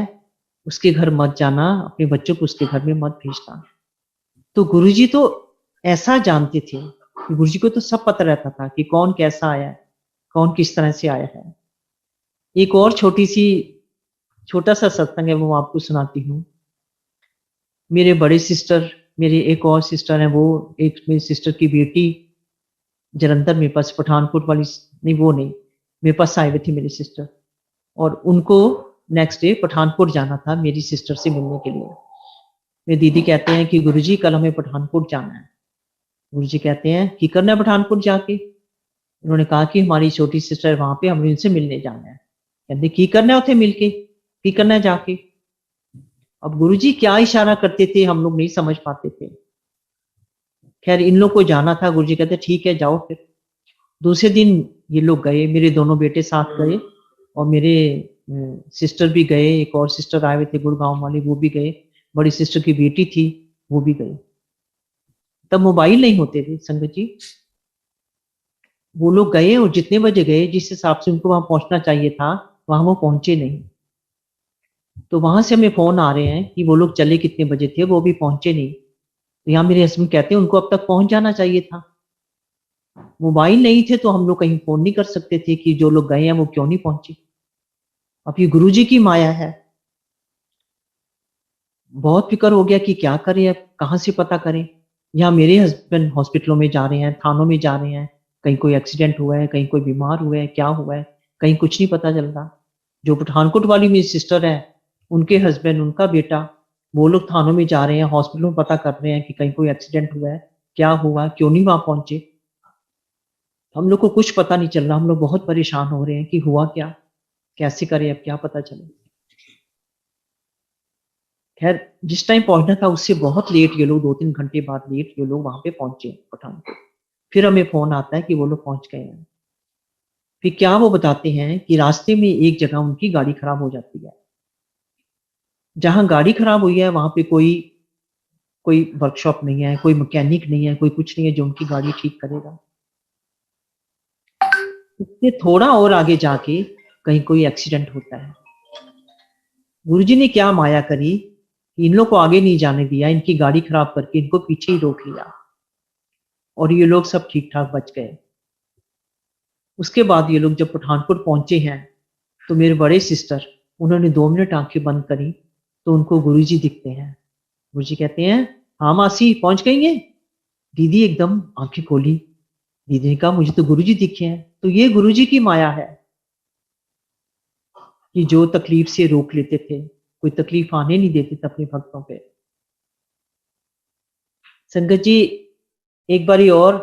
उसके घर मत जाना, अपने बच्चों को उसके घर में मत भेजना। तो गुरुजी तो ऐसा जानते थे, गुरुजी को तो सब पता रहता था कि कौन कैसा आया है, कौन किस तरह से आया है। एक और छोटा सा सत्संग है, वो आपको सुनाती हूँ। मेरे बड़े सिस्टर, मेरे एक और सिस्टर है, वो एक मेरी सिस्टर की बेटी जलंधर मेरे पास, पठानकोट वाली नहीं, वो नहीं, मेरे पास आए हुए थे मेरी सिस्टर, और उनको नेक्स्ट डे पठानकोट जाना था मेरी सिस्टर से मिलने के लिए। मेरी दीदी कहते हैं कि गुरुजी कल हमें पठानकोट जाना है। गुरुजी कहते हैं कि करना है पठानकोट जाके? उन्होंने कहा कि हमारी छोटी सिस्टर वहां पे, हमें उनसे मिलने जाना है। कहते की करना है उसे मिलके, की करना है जाके? अब गुरुजी क्या इशारा करते थे हम लोग नहीं समझ पाते थे। खैर इन लोग को जाना था, गुरुजी कहते ठीक है जाओ फिर। दूसरे दिन ये लोग गए, मेरे दोनों बेटे साथ गए और मेरे सिस्टर भी गए, एक और सिस्टर आए हुए थे गुड़गांव वाले, वो भी गए, बड़ी सिस्टर की बेटी थी वो भी गई। तब मोबाइल नहीं होते थे संगत जी। वो लोग गए और जितने बजे गए, जिस हिसाब से उनको वहां पहुंचना चाहिए था, वहां वो पहुंचे नहीं। तो वहां से हमें फोन आ रहे हैं कि वो लोग चले कितने बजे थे, वो भी पहुंचे नहीं। तो यहाँ मेरे हस्बैंड कहते हैं उनको अब तक पहुंच जाना चाहिए था। मोबाइल नहीं थे तो हम लोग कहीं फोन नहीं कर सकते थे कि जो लोग गए हैं वो क्यों नहीं पहुंचे। अब ये गुरुजी की माया है। बहुत फिक्र हो गया कि क्या करें, अब कहाँ से पता करें। यहाँ मेरे हस्बैंड हॉस्पिटलों में जा रहे हैं, थानों में जा रहे हैं, कहीं कोई एक्सीडेंट हुआ है, कहीं कोई बीमार हुआ है, क्या हुआ है, कहीं कुछ नहीं पता चल रहा। जो पठानकोट वाली मेरी सिस्टर है, उनके हस्बैंड, उनका बेटा, वो लोग थानों में जा रहे हैं, हॉस्पिटलों में पता कर रहे हैं कि कहीं कोई एक्सीडेंट हुआ है, क्या हुआ, क्यों नहीं वहां पहुंचे। हम लोग को कुछ पता नहीं चल रहा, हम लोग बहुत परेशान हो रहे हैं कि हुआ क्या, कैसे करें, अब क्या पता चले। खैर जिस टाइम पहुंचना था उससे बहुत लेट ये लोग, 2-3 घंटे बाद लेट ये लोग वहां पे पहुंचे पठानकोट। फिर हमें फोन आता है कि वो लोग पहुंच गए हैं। फिर क्या वो बताते हैं कि रास्ते में एक जगह उनकी गाड़ी खराब हो जाती है। जहां गाड़ी खराब हुई है वहां पे कोई कोई वर्कशॉप नहीं है, कोई मैकेनिक नहीं है, कोई कुछ नहीं है जो उनकी गाड़ी ठीक करेगा। इससे थोड़ा और आगे जाके कहीं कोई एक्सीडेंट होता है। गुरुजी ने क्या माया करी कि इन लोग को आगे नहीं जाने दिया, इनकी गाड़ी खराब करके इनको पीछे ही रोक लिया और ये लोग सब ठीक ठाक बच गए। उसके बाद ये लोग जब पठानकोट पहुंचे हैं, तो मेरे बड़े सिस्टर, उन्होंने 2 मिनट आंखें बंद करी तो उनको गुरुजी दिखते हैं। गुरुजी कहते हैं, हाँ मासी पहुंच गई हैं? दीदी एकदम आंखें खोली। दीदी ने कहा, मुझे तो गुरुजी दिखे हैं। तो ये गुरुजी की माया है कि जो तकलीफ से रोक लेते थे, कोई तकलीफ आने नहीं देते थे अपने भक्तों पे। संगत जी, एक बारी और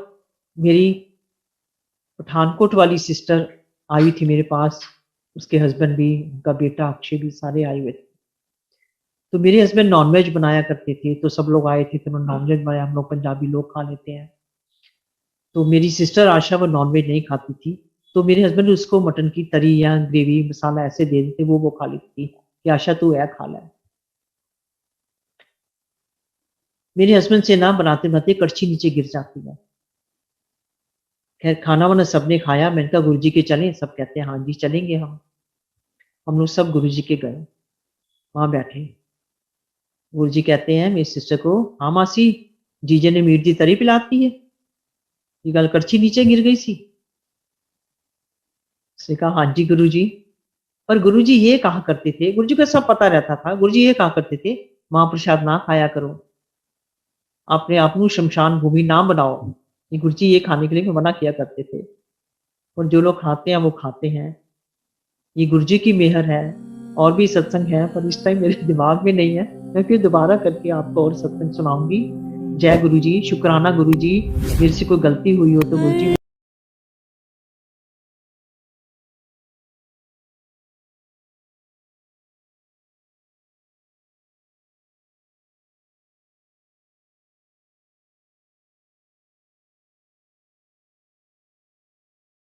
मेरी पठानकोट वाली सिस्टर आई थी मेरे पास, उसके हस्बैंड भी, उनका बेटा अक्षय भी, सारे आए हुए थे। तो मेरे हस्बैंड नॉनवेज बनाया करते थे, तो सब लोग आए थे तो उन्होंने नॉनवेज बनाया, हम लोग पंजाबी लोग खा लेते हैं। तो मेरी सिस्टर आशा वो नॉनवेज नहीं खाती थी, तो मेरे हस्बैंड उसको मटन की तरी या ग्रेवी मसाला ऐसे दे देते, वो खा लेती थी कि आशा तू है खा ले। मेरे हस्बैंड से ना बनाते बनाते कड़छी नीचे गिर जाती है। खैर खाना वाना सबने खाया। मैंने कहा गुरुजी के चलें? सब कहते हैं हाँ जी चलेंगे हम लोग सब गुरुजी के गए, वहां बैठे। गुरुजी कहते हैं मेरी सिस्टर को, हाँ मासी, जीजे ने मीट दी तरी पिलाती है, ये गल करछी नीचे गिर गई सी। उसने कहा हाँ जी गुरुजी। पर गुरुजी ये कहा करते थे, गुरुजी को सब पता रहता था, गुरुजी ये कहा करते थे महाप्रसाद ना खाया करो, अपने आप को शमशान भूमि ना बनाओ। ये गुरुजी ये खाने के लिए मना किया करते थे। और जो लोग खाते हैं वो खाते हैं, ये गुरुजी की मेहर है। और भी सत्संग है पर इस टाइम मेरे दिमाग में नहीं है, मैं फिर दोबारा करके आपको और सत्संग सुनाऊंगी। जय गुरुजी, शुक्राना गुरुजी, मेरे से कोई गलती हुई हो तो गुरुजी